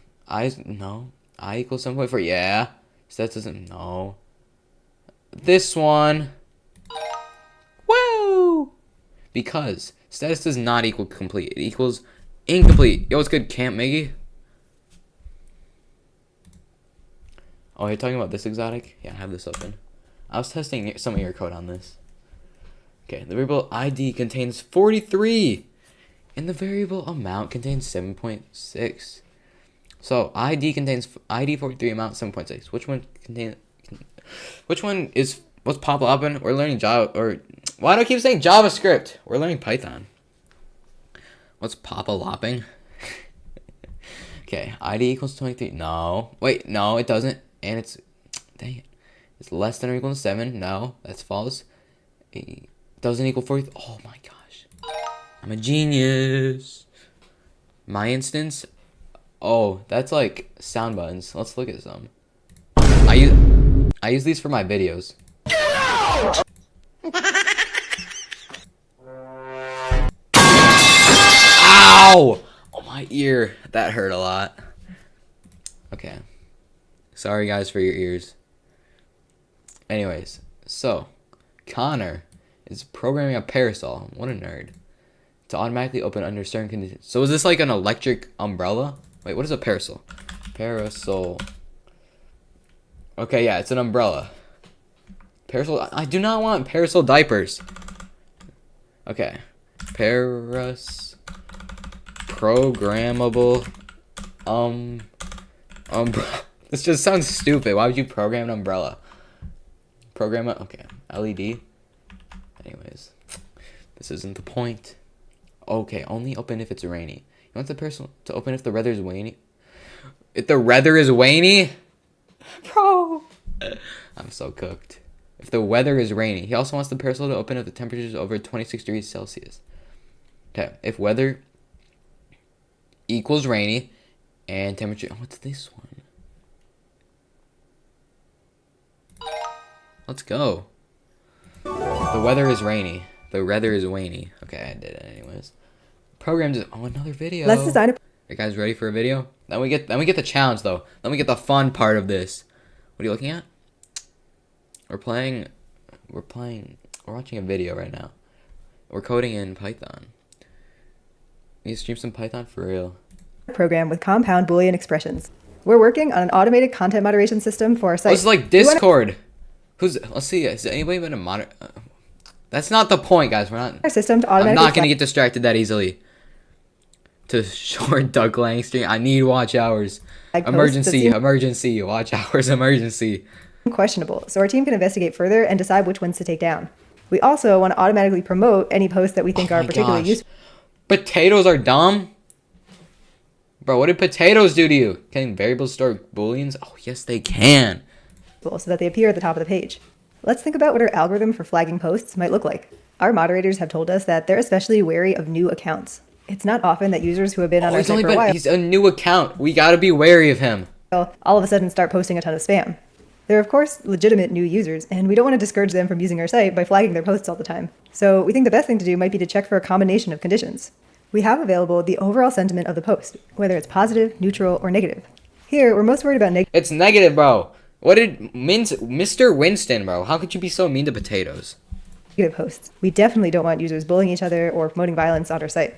No. I equals 7.4. Yeah. Status doesn't. No. This one. Woo! Because status does not equal complete. It equals incomplete. Yo, what's good, Camp Miggy? Oh, you're talking about this exotic? Yeah, I have this open. I was testing some of your code on this. Okay, the variable ID contains 43, and the variable amount contains 7.6. So ID contains ID 43, amount 7.6. Which one is what's pop open? We're learning Java, or why do I keep saying JavaScript? We're learning Python. What's Papa lopping? Okay, ID equals 23. No, wait, no, it doesn't, and it's dang it, it's less than or equal to 7. No, that's false. Doesn't equal 40. Oh my gosh. I'm a genius. My instance. Oh, that's like sound buttons. Let's look at some. I use these for my videos. Ow! Oh, my ear. That hurt a lot. Okay. Sorry guys for your ears. Anyways, so Connor is programming a parasol. What a nerd. To automatically open under certain conditions. So is this like an electric umbrella? Wait, what is a parasol? Parasol. Okay, yeah, it's an umbrella. Parasol. I do not want parasol diapers. Okay. Programmable. This just sounds stupid. Why would you program an umbrella? Program it. Okay. LED. Anyways, this isn't the point. Okay, only open if it's rainy. You want the parasol to open if the weather is rainy? If the weather is rainy? Bro. I'm so cooked. If the weather is rainy. He also wants the parasol to open if the temperature is over 26 degrees Celsius. Okay, if weather equals rainy and temperature... Oh, what's this one? Let's go. The weather is rainy. The weather is rainy. Okay, I did it anyways. Program just... Oh, another video.
Let's design a...
Are you guys ready for a video? Then we get the challenge though. Then we get the fun part of this. What are you looking at? We're watching a video right now. We're coding in Python. You stream some Python for real.
program with compound Boolean expressions. We're working on an automated content moderation system for our site.
Oh, it's like Discord. Let's see, has anybody been a That's not the point, guys. We're not.
Our system to
I'm
automatically
not gonna get distracted that easily. To short Doug Langstream, I need watch hours. Emergency, watch hours, emergency.
Questionable, so our team can investigate further and decide which ones to take down. We also want to automatically promote any posts that we think are particularly useful.
Potatoes are dumb? Bro, what did potatoes do to you? Can variables store booleans? Oh, yes, they can.
So that they appear at the top of the page. Let's think about what our algorithm for flagging posts might look like. Our moderators have told us that they're especially wary of new accounts. It's not often that users who have been on our site for a while...
He's a new account. We gotta be wary of him.
All of a sudden start posting a ton of spam. They're of course legitimate new users, and we don't want to discourage them from using our site by flagging their posts all the time. So we think the best thing to do might be to check for a combination of conditions. We have available the overall sentiment of the post, whether it's positive, neutral, or negative. Here, we're most worried about negative.
It's negative, bro. What did Mr. Winston, bro? How could you be so mean to potatoes?
Negative posts. We definitely don't want users bullying each other or promoting violence on our site.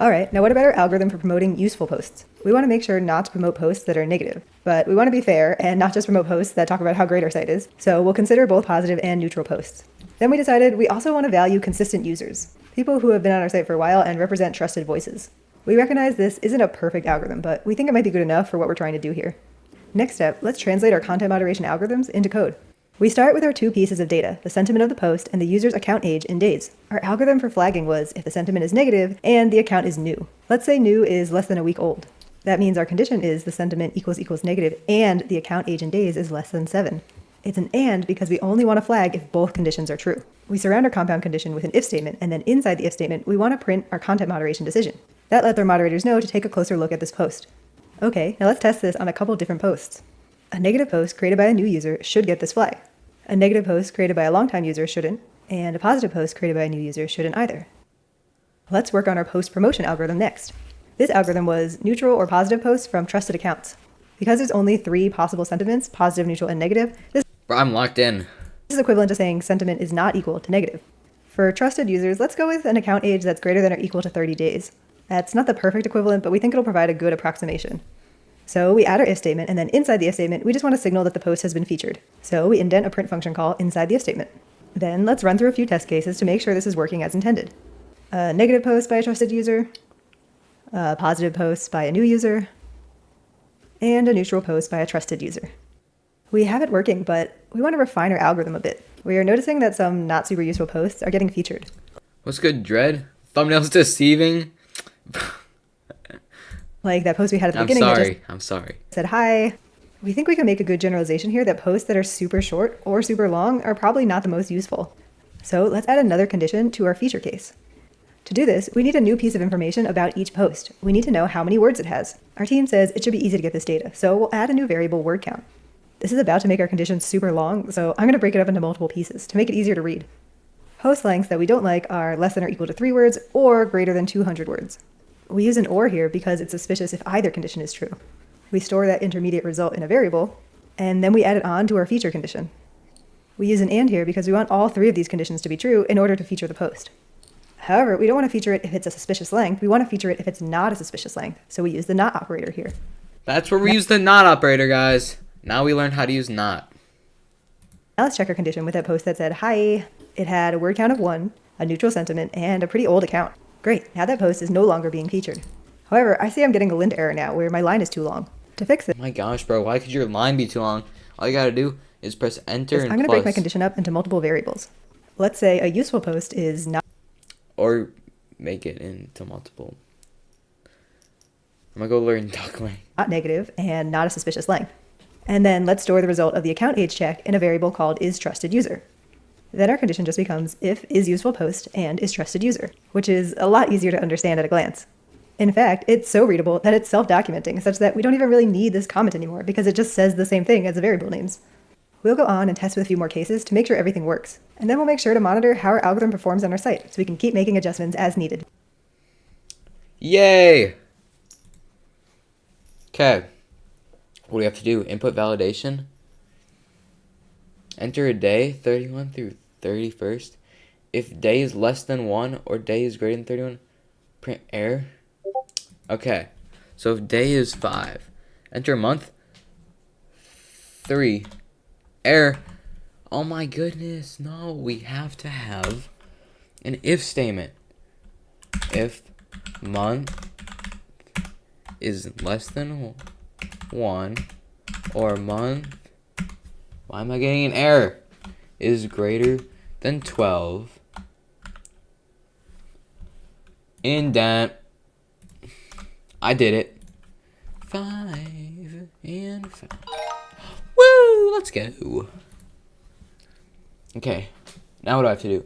Alright, now what about our algorithm for promoting useful posts? We want to make sure not to promote posts that are negative, but we want to be fair and not just promote posts that talk about how great our site is, so we'll consider both positive and neutral posts. Then we decided we also want to value consistent users, people who have been on our site for a while and represent trusted voices. We recognize this isn't a perfect algorithm, but we think it might be good enough for what we're trying to do here. Next step, let's translate our content moderation algorithms into code. We start with our two pieces of data, the sentiment of the post and the user's account age in days. Our algorithm for flagging was if the sentiment is negative and the account is new. Let's say new is less than a week old. That means our condition is the sentiment equals negative and the account age in days is less than 7. It's an and because we only want to flag if both conditions are true. We surround our compound condition with an if statement, and then inside the if statement, we want to print our content moderation decision. That lets our moderators know to take a closer look at this post. Okay, now let's test this on a couple different posts. A negative post created by a new user should get this flag. A negative post created by a longtime user shouldn't, and a positive post created by a new user shouldn't either. Let's work on our post promotion algorithm next. This algorithm was neutral or positive posts from trusted accounts. Because there's only 3 possible sentiments, positive, neutral, and negative,
I'm locked in.
This is equivalent to saying sentiment is not equal to negative. For trusted users, let's go with an account age that's greater than or equal to 30 days. That's not the perfect equivalent, but we think it'll provide a good approximation. So we add our if statement, and then inside the if statement, we just want to signal that the post has been featured. So we indent a print function call inside the if statement. Then let's run through a few test cases to make sure this is working as intended. A negative post by a trusted user, a positive post by a new user, and a neutral post by a trusted user. We have it working, but we want to refine our algorithm a bit. We are noticing that some not super useful posts are getting featured.
What's good, Dread? Thumbnails deceiving?
Like that post we had at the beginning.
I'm sorry.
Said hi. We think we can make a good generalization here that posts that are super short or super long are probably not the most useful. So let's add another condition to our feature case. To do this, we need a new piece of information about each post. We need to know how many words it has. Our team says it should be easy to get this data, so we'll add a new variable word count. This is about to make our condition super long, so I'm going to break it up into multiple pieces to make it easier to read. Post lengths that we don't like are less than or equal to 3 words or greater than 200 words. We use an or here because it's suspicious if either condition is true. We store that intermediate result in a variable, and then we add it on to our feature condition. We use an and here because we want all 3 of these conditions to be true in order to feature the post. However, we don't want to feature it if it's a suspicious length. We want to feature it if it's not a suspicious length, so we use the not operator here.
That's where we use the not operator, guys. Now we learned how to use not.
Now let's check our condition with that post that said, hi. It had a word count of 1, a neutral sentiment, and a pretty old account. Great, now that post is no longer being featured. However, I see I'm getting a lint error now where my line is too long. To fix this,
Oh my gosh, bro, why could your line be too long? All you gotta do is press enter and
I'm going to
plus.
break my condition up into multiple variables. Let's say a useful post is not
Or make it into multiple. I'm gonna go learn duckling.
negative and not a suspicious length. And then let's store the result of the account age check in a variable called isTrustedUser. Then our condition just becomes if isUsefulPost and isTrustedUser, which is a lot easier to understand at a glance. In fact, it's so readable that it's self-documenting, such that we don't even really need this comment anymore because it just says the same thing as the variable names. We'll go on and test with a few more cases to make sure everything works. And then we'll make sure to monitor how our algorithm performs on our site so we can keep making adjustments as needed.
Yay! Okay. What do we have to do? Input validation. Enter a day, 31 through 31st. If day is less than 1 or day is greater than 31, print error. Okay. So if day is 5, enter month 3. Error. Oh my goodness. No, we have to have an if statement. If month is less than 1 or month, why am I getting an error, is greater than 12, indent. I did it. 5 and 5. Woo! Let's go. Okay. Now what do I have to do?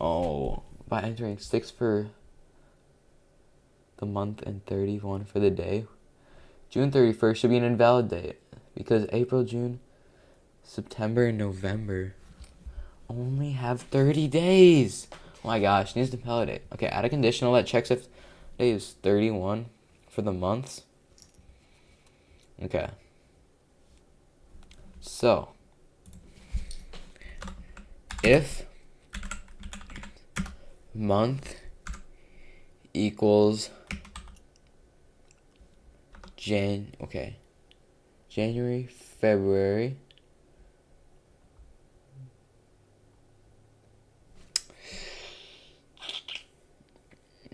Oh, by entering 6 for the month and 31 for the day, June 31st should be an invalid date because April, June, September, and November only have 30 days. Oh my gosh, needs to validate. Okay, add a conditional that checks if day is 31 for the months. Okay. So, if month equals January, February,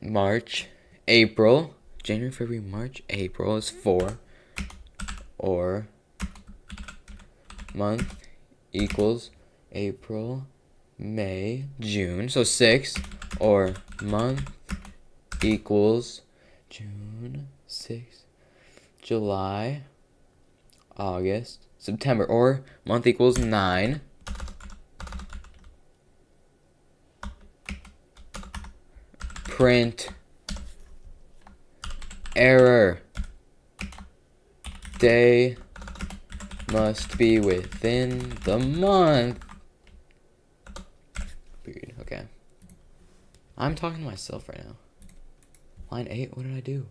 March, April. January, February, March, April is 4. Or month equals April, May, June. So 6. Or month equals June, 6, July, August, September. Or month equals 9. Print error. Day must be within the month. Period. Okay. I'm talking to myself right now. Line 8, what did I do?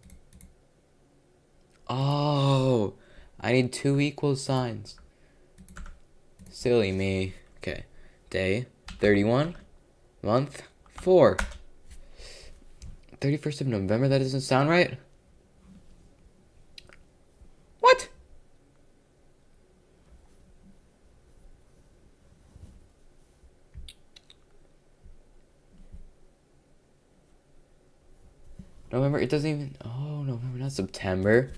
Oh, I need 2 equal signs. Silly me. Okay. Day, 31. Month, 4. 31st of November, that doesn't sound right. What? November, it doesn't even... Oh, November, not September.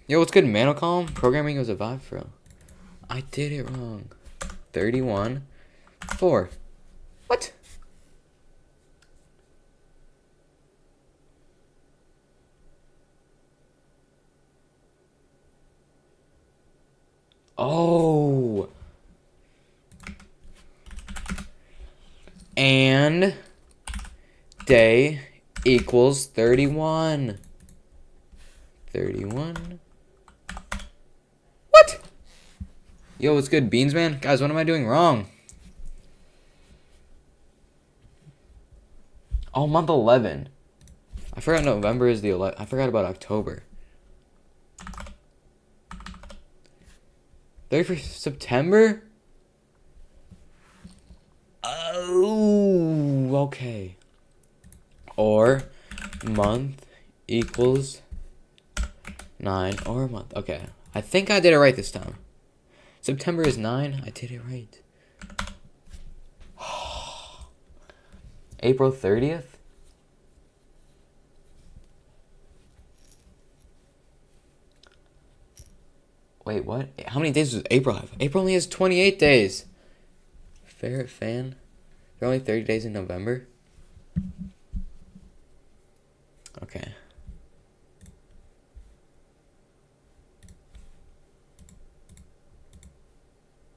Yo, what's good, Manocom? Programming was a vibe, bro. I did it wrong. 31. 4. What? Oh. And day equals 31. 31. What? Yo, what's good, Beans, man? Guys, what am I doing wrong? Oh, month 11. I forgot November is the 11th. I forgot about October. 31st September? Oh, Okay. Or month equals 9 or month. Okay. I think I did it right this time. September is 9. I did it right. April 30th? Wait, what? How many days does April have? April only has 28 days. Ferret fan? There are only 30 days in November? Okay.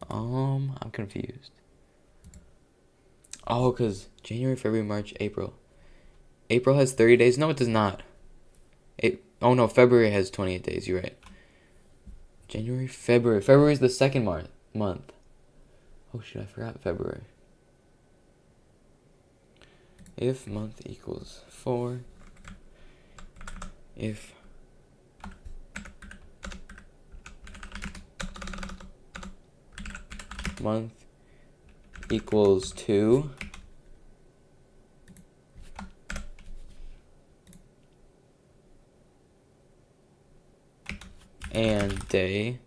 I'm confused. Oh, because January, February, March, April. April has 30 days? No, it does not. Oh, no, February has 28 days. You're right. January, February. February is the second month. Oh, shit, I forgot February. If month equals 4. If month equals 2. And day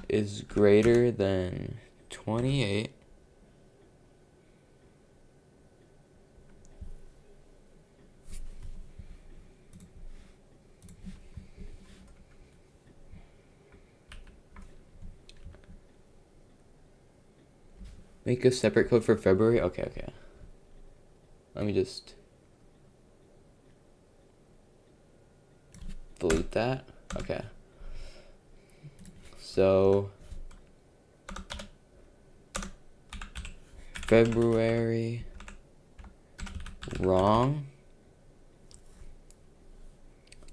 is greater than 28. Make a separate code for February? Okay. Let me just delete that. Okay. So February wrong.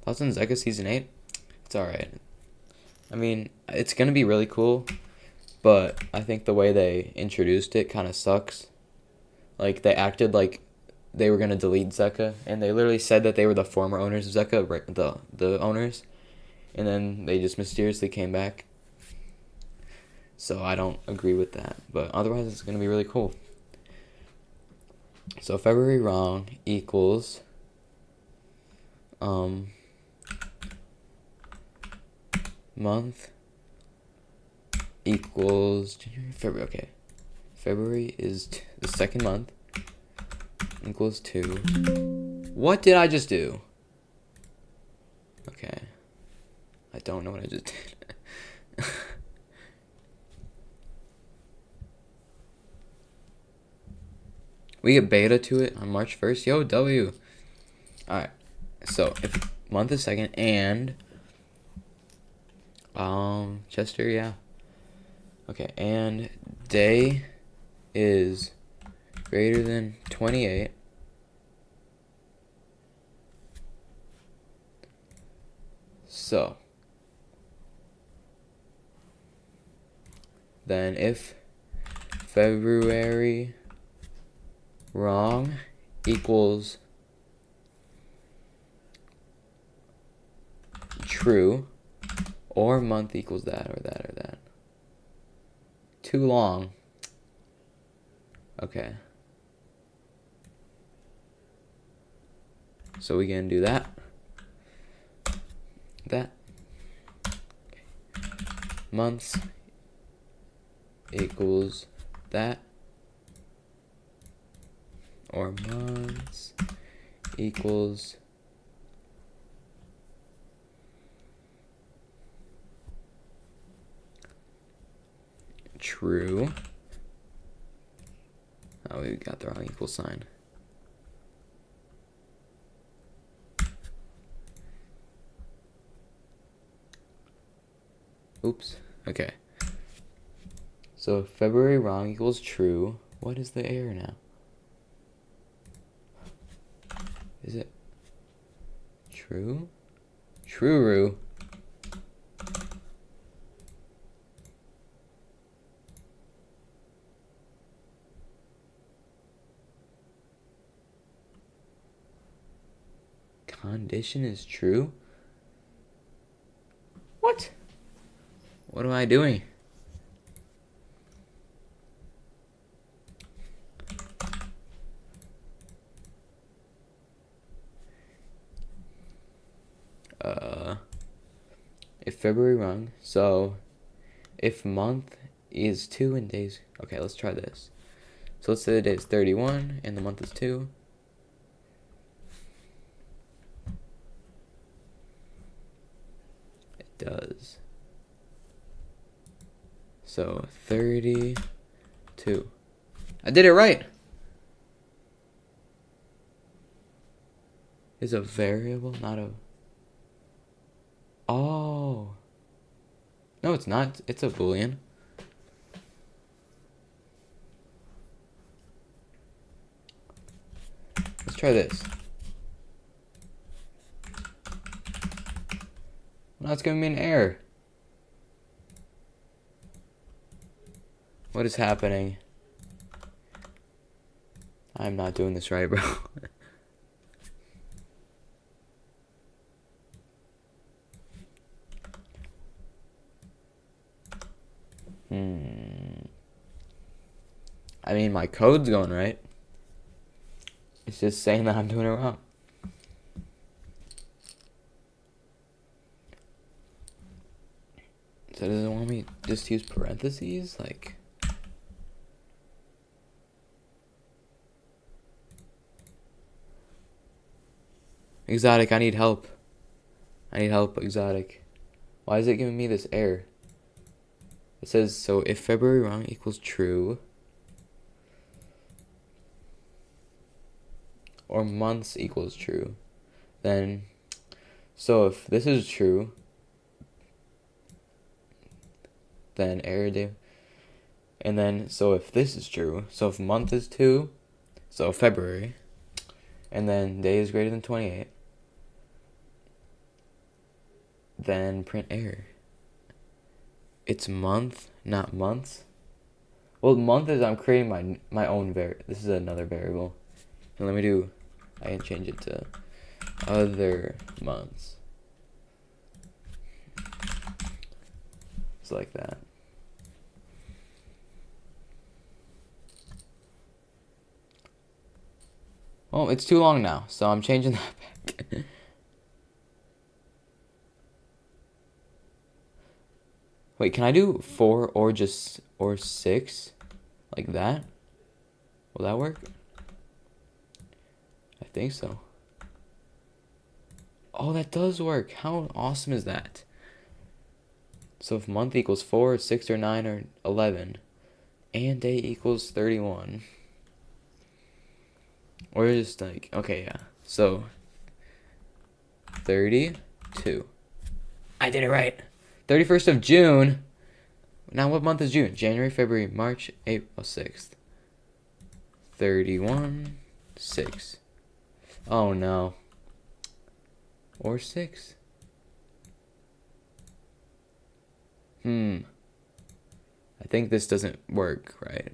Thoughts on Zeka Season 8? It's alright. I mean, it's gonna be really cool, but I think the way they introduced it kind of sucks. Like, they acted like they were gonna delete Zeka, and they literally said that they were the former owners of Zeka, right, the owners, and then they just mysteriously came back. So I don't agree with that, but otherwise it's gonna be really cool. So February wrong equals month equals January, February. Okay, February is the second month equals 2. What did I just do? Okay, I don't know what I just did. We get beta to it on March 1st. Yo, W. Alright. So, if month is second and... Chester, yeah. Okay, and day is greater than 28. So, then if February wrong equals true, or month equals that or that or that. Too long. Okay. So we can do that. That. Okay. Months equals that. Or months equals true. Oh, we got the wrong equal sign. Oops. Okay. So February wrong equals true. What is the error now? Is it true? True. Condition is true? What? What am I doing? if February wrong, so if month is 2 and days, okay, let's try this. So let's say the day is 31 and the month is 2. It does. So 32. I did it right. Is a variable, not a... Oh. No, it's not. It's a Boolean. Let's try this. Now it's giving me an error. What is happening? I'm not doing this right, bro. I mean, my code's going right. It's just saying that I'm doing it wrong. So does it want me just to use parentheses? Like... Exotic, I need help. I need help, Exotic. Why is it giving me this error? It says, so if February wrong equals true, or months equals true, then, so if this is true, then error day, and then, so if this is true, so if month is 2, so February, and then day is greater than 28, then print error. It's month, not months. Well, month is I'm creating my own this is another variable. And let me do, I can change it to other months. It's like that. Oh, it's too long now, so I'm changing that back. Wait, can I do 4 or 6? Like that? Will that work? I think so. Oh, that does work. How awesome is that? So if month equals 4, 6, or 9, or 11, and day equals 31. Or just like, okay, yeah. So 32. I did it right. 31st of June. Now what month is June? January, February, March, April 6th. 31, 6. Oh no. Or 6. I think this doesn't work, right?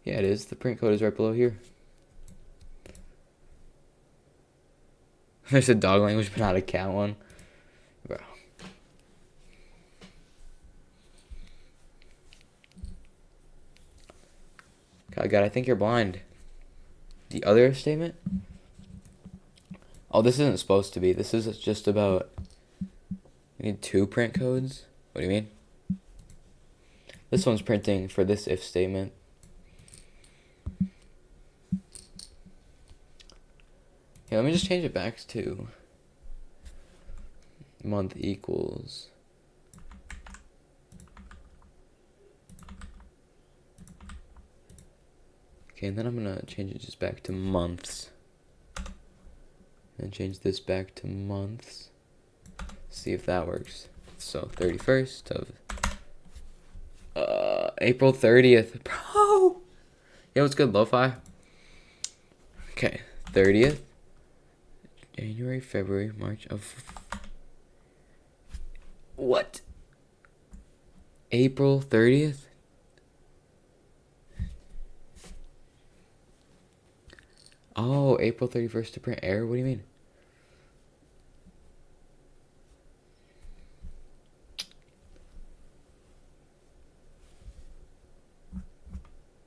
Yeah, it is. The print code is right below here. There's a dog language, but not a cat one. Bro. God, I think you're blind. The other statement? Oh, this isn't supposed to be. This is just about... We need 2 print codes? What do you mean? This one's printing for this if statement. Yeah, let me just change it back to month equals. Okay, and then I'm gonna change it just back to months. And change this back to months. See if that works. So 31st of April 30th. Bro! Yo, what's good, Lo-Fi? Okay, 30th. January, February, March of... What? April 30th? Oh, April 31st to print error? What do you mean?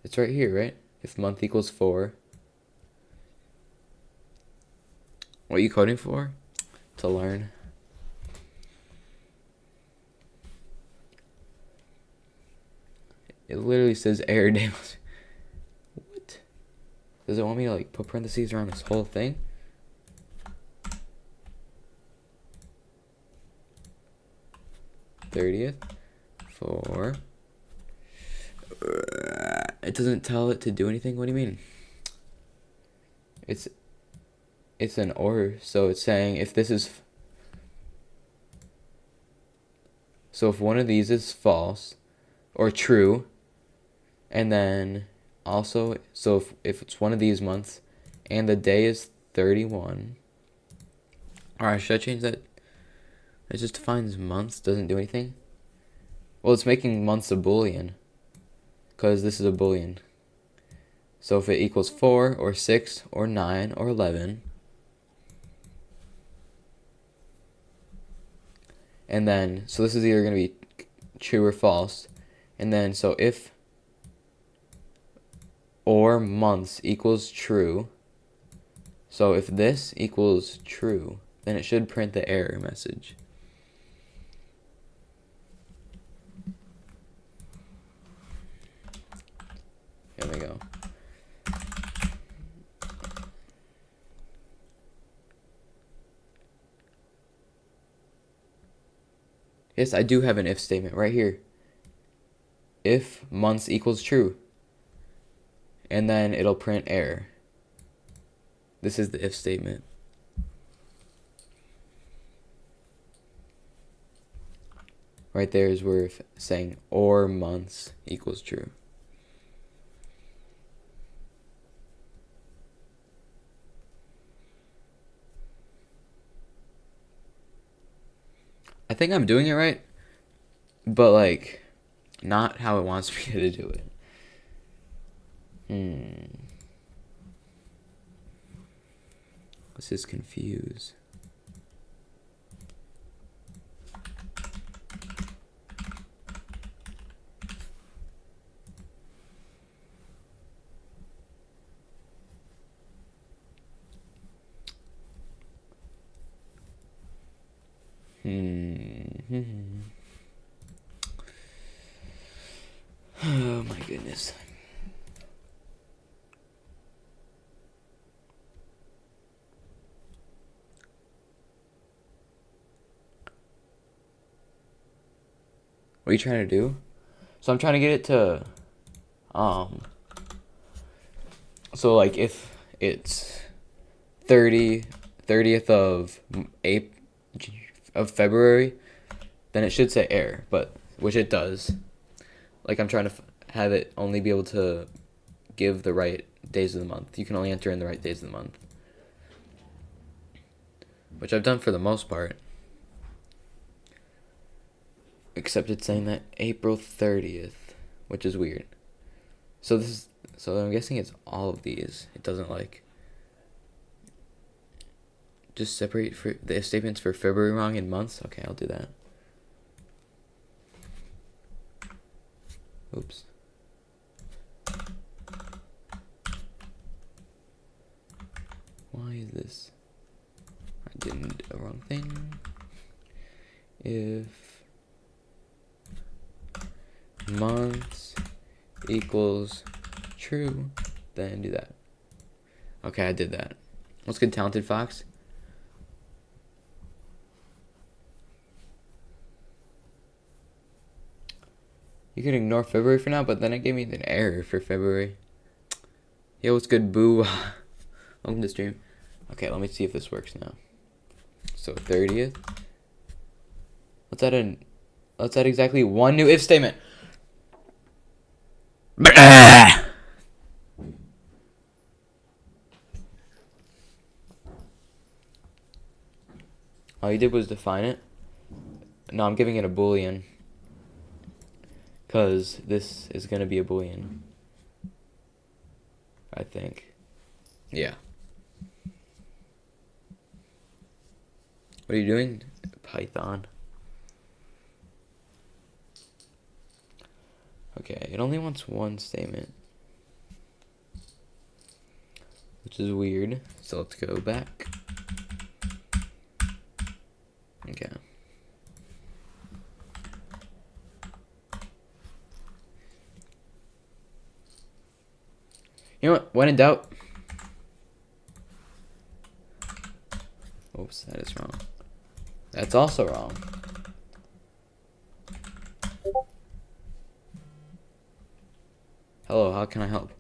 It's right here, right? if month equals 4. What are you coding for? To learn. It literally says error day. What? Does it want me to like put parentheses around this whole thing? '30th for. It doesn't tell it to do anything. What do you mean? It's an or, so it's saying if this is. So if one of these is false or true, and then also, so if it's one of these months and the day is 31. Alright, should I change that? It just defines months, doesn't do anything. Well, it's making months a boolean, because this is a boolean. So if it equals 4 or 6 or 9 or 11, and then, so this is either going to be true or false. And then, so if or months equals true, so if this equals true, then it should print the error message. Here we go. Yes, I do have an if statement right here. If months equals true. And then it'll print error. This is the if statement. Right there is where saying or months equals true. I think I'm doing it right, but like not how it wants me to do it. This is confuse. Oh my goodness. What are you trying to do? So I'm trying to get it to, so like if it's 30th of February, then it should say error, but which it does. Like I'm trying to have it only be able to give the right days of the month. You can only enter in the right days of the month, which I've done for the most part. Except it's saying that April 30th, which is weird. So I'm guessing it's all of these. It doesn't like just separate for the if statements for February wrong in months. Okay, I'll do that. Oops. Why is this? I did a wrong thing. If months equals true, then do that. Okay, I did that. What's good, Talented Fox? You can ignore February for now, but then it gave me an error for February. Yo, what's good, Boo? Welcome to stream. Okay, let me see if this works now. So 30th. Let's add exactly one new if statement. All you did was define it. No, I'm giving it a boolean, because this is going to be a boolean, I think. Yeah. What are you doing? Python. Okay, it only wants one statement. which is weird. So let's go back. Okay. You know what? When in doubt. Oops, that is wrong. That's also wrong. Hello, how can I help?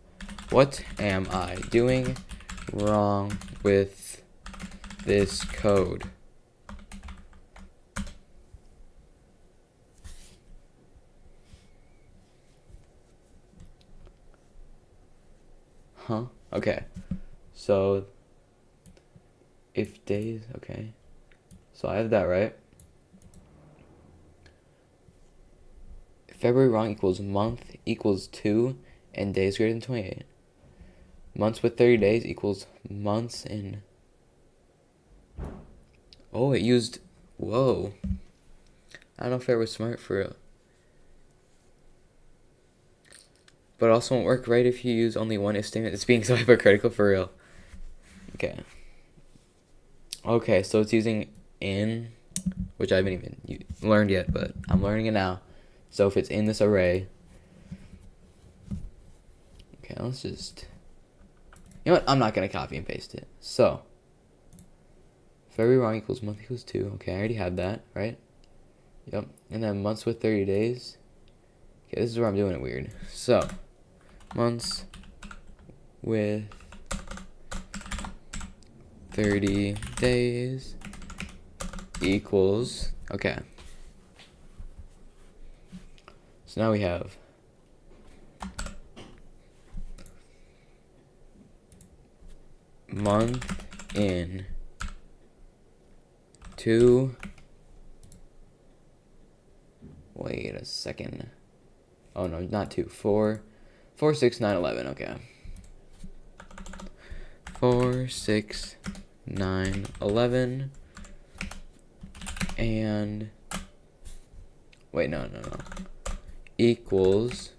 What am I doing wrong with this code? Huh? Okay. So, if days, okay. So I have that right. February wrong equals month equals 2 and days greater than 28. Months with 30 days equals months in. Oh, it used. Whoa. I don't know if I was smart for real. But it also won't work right if you use only one if statement. It's being so hypocritical for real. Okay. Okay, so it's using in, which I haven't even learned yet, but I'm learning it now. So if it's in this array. Okay, let's just. You know what? I'm not going to copy and paste it. So. February wrong equals month equals 2. Okay, I already had that, right? Yep. And then months with 30 days. Okay, this is where I'm doing it weird. So. Months with 30 days equals, okay. So now we have month in 2, wait a second. Oh no, not 2, 4, 4, 6, 9, 11, okay. 4, 6, 9, 11, and, wait, no, equals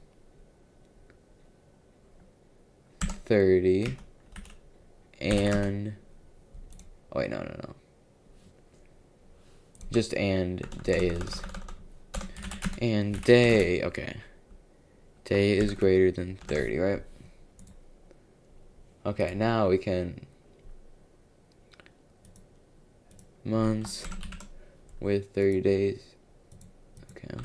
30, and, oh wait, no, just and days, and day, okay. Day is greater than 30, right? Okay, now we can months with 30 days. Okay.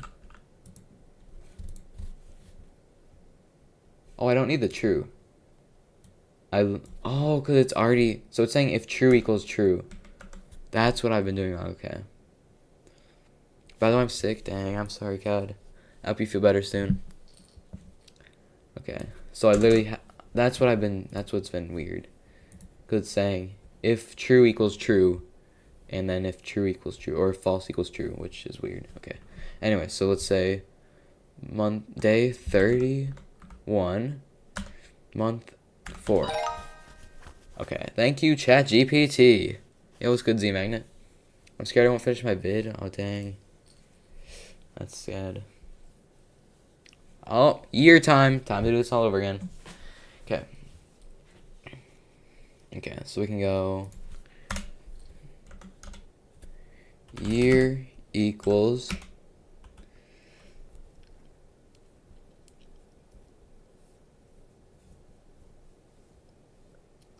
Oh, I don't need the true. Oh, because it's already, so it's saying if true equals true. That's what I've been doing wrong, okay. By the way, I'm sick, dang, I'm sorry, God. I hope you feel better soon. Okay, so I literally, that's what's been weird. Because it's saying, if true equals true, and then if true equals true, or if false equals true, which is weird. Okay, anyway, so let's say, day 31, month 4. Okay, thank you, ChatGPT. Yo, what's good, Z-Magnet? I'm scared I won't finish my vid. Oh, dang. That's sad. Oh, year time. Time to do this all over again. Okay. Okay, so we can go year equals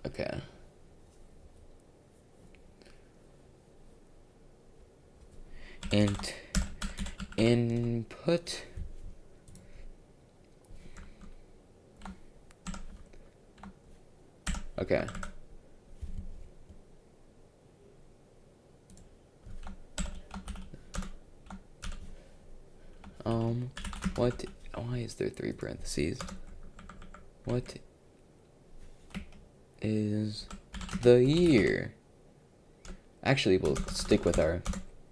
okay. And input okay. What, why is there 3 parentheses? What is the year? Actually, we'll stick with our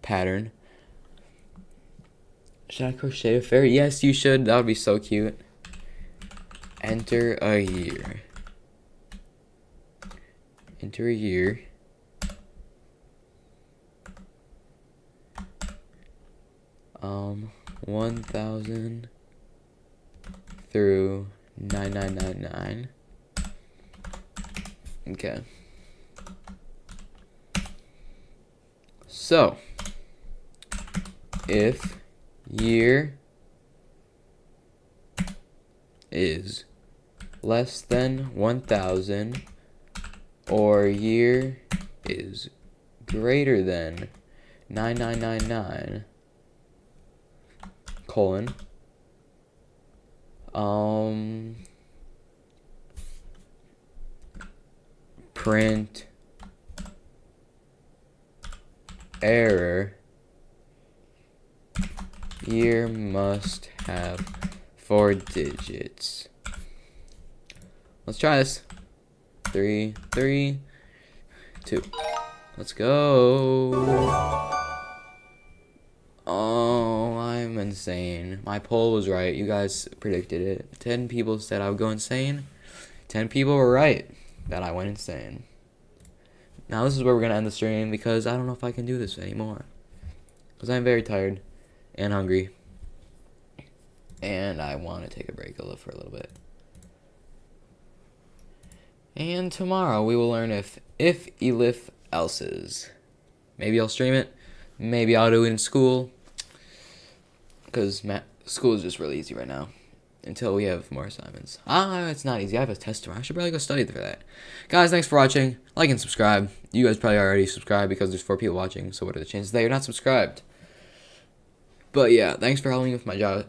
pattern. Should I crochet a fairy? Yes, you should. That would be so cute. Enter a year. Enter a year. Um, 1000 through 9999. Okay. So, if year is less than 1,000 or year is greater than 9999 colon print error, year must have 4 digits. Let's try this. 3, 3, 2. Let's go. Oh, I'm insane. My poll was right. You guys predicted it. 10 people said I would go insane. 10 people were right that I went insane. Now this is where we're going to end the stream because I don't know if I can do this anymore. Because I'm very tired and hungry. And I want to take a break for a little bit. And tomorrow we will learn if, elif, else's. Maybe I'll stream it. Maybe I'll do it in school. Because school is just really easy right now. Until we have more assignments. It's not easy. I have a test tomorrow. I should probably go study for that. Guys, thanks for watching. Like and subscribe. You guys probably already subscribed because there's 4 people watching. So what are the chances that you're not subscribed? But yeah, thanks for helping me with my job.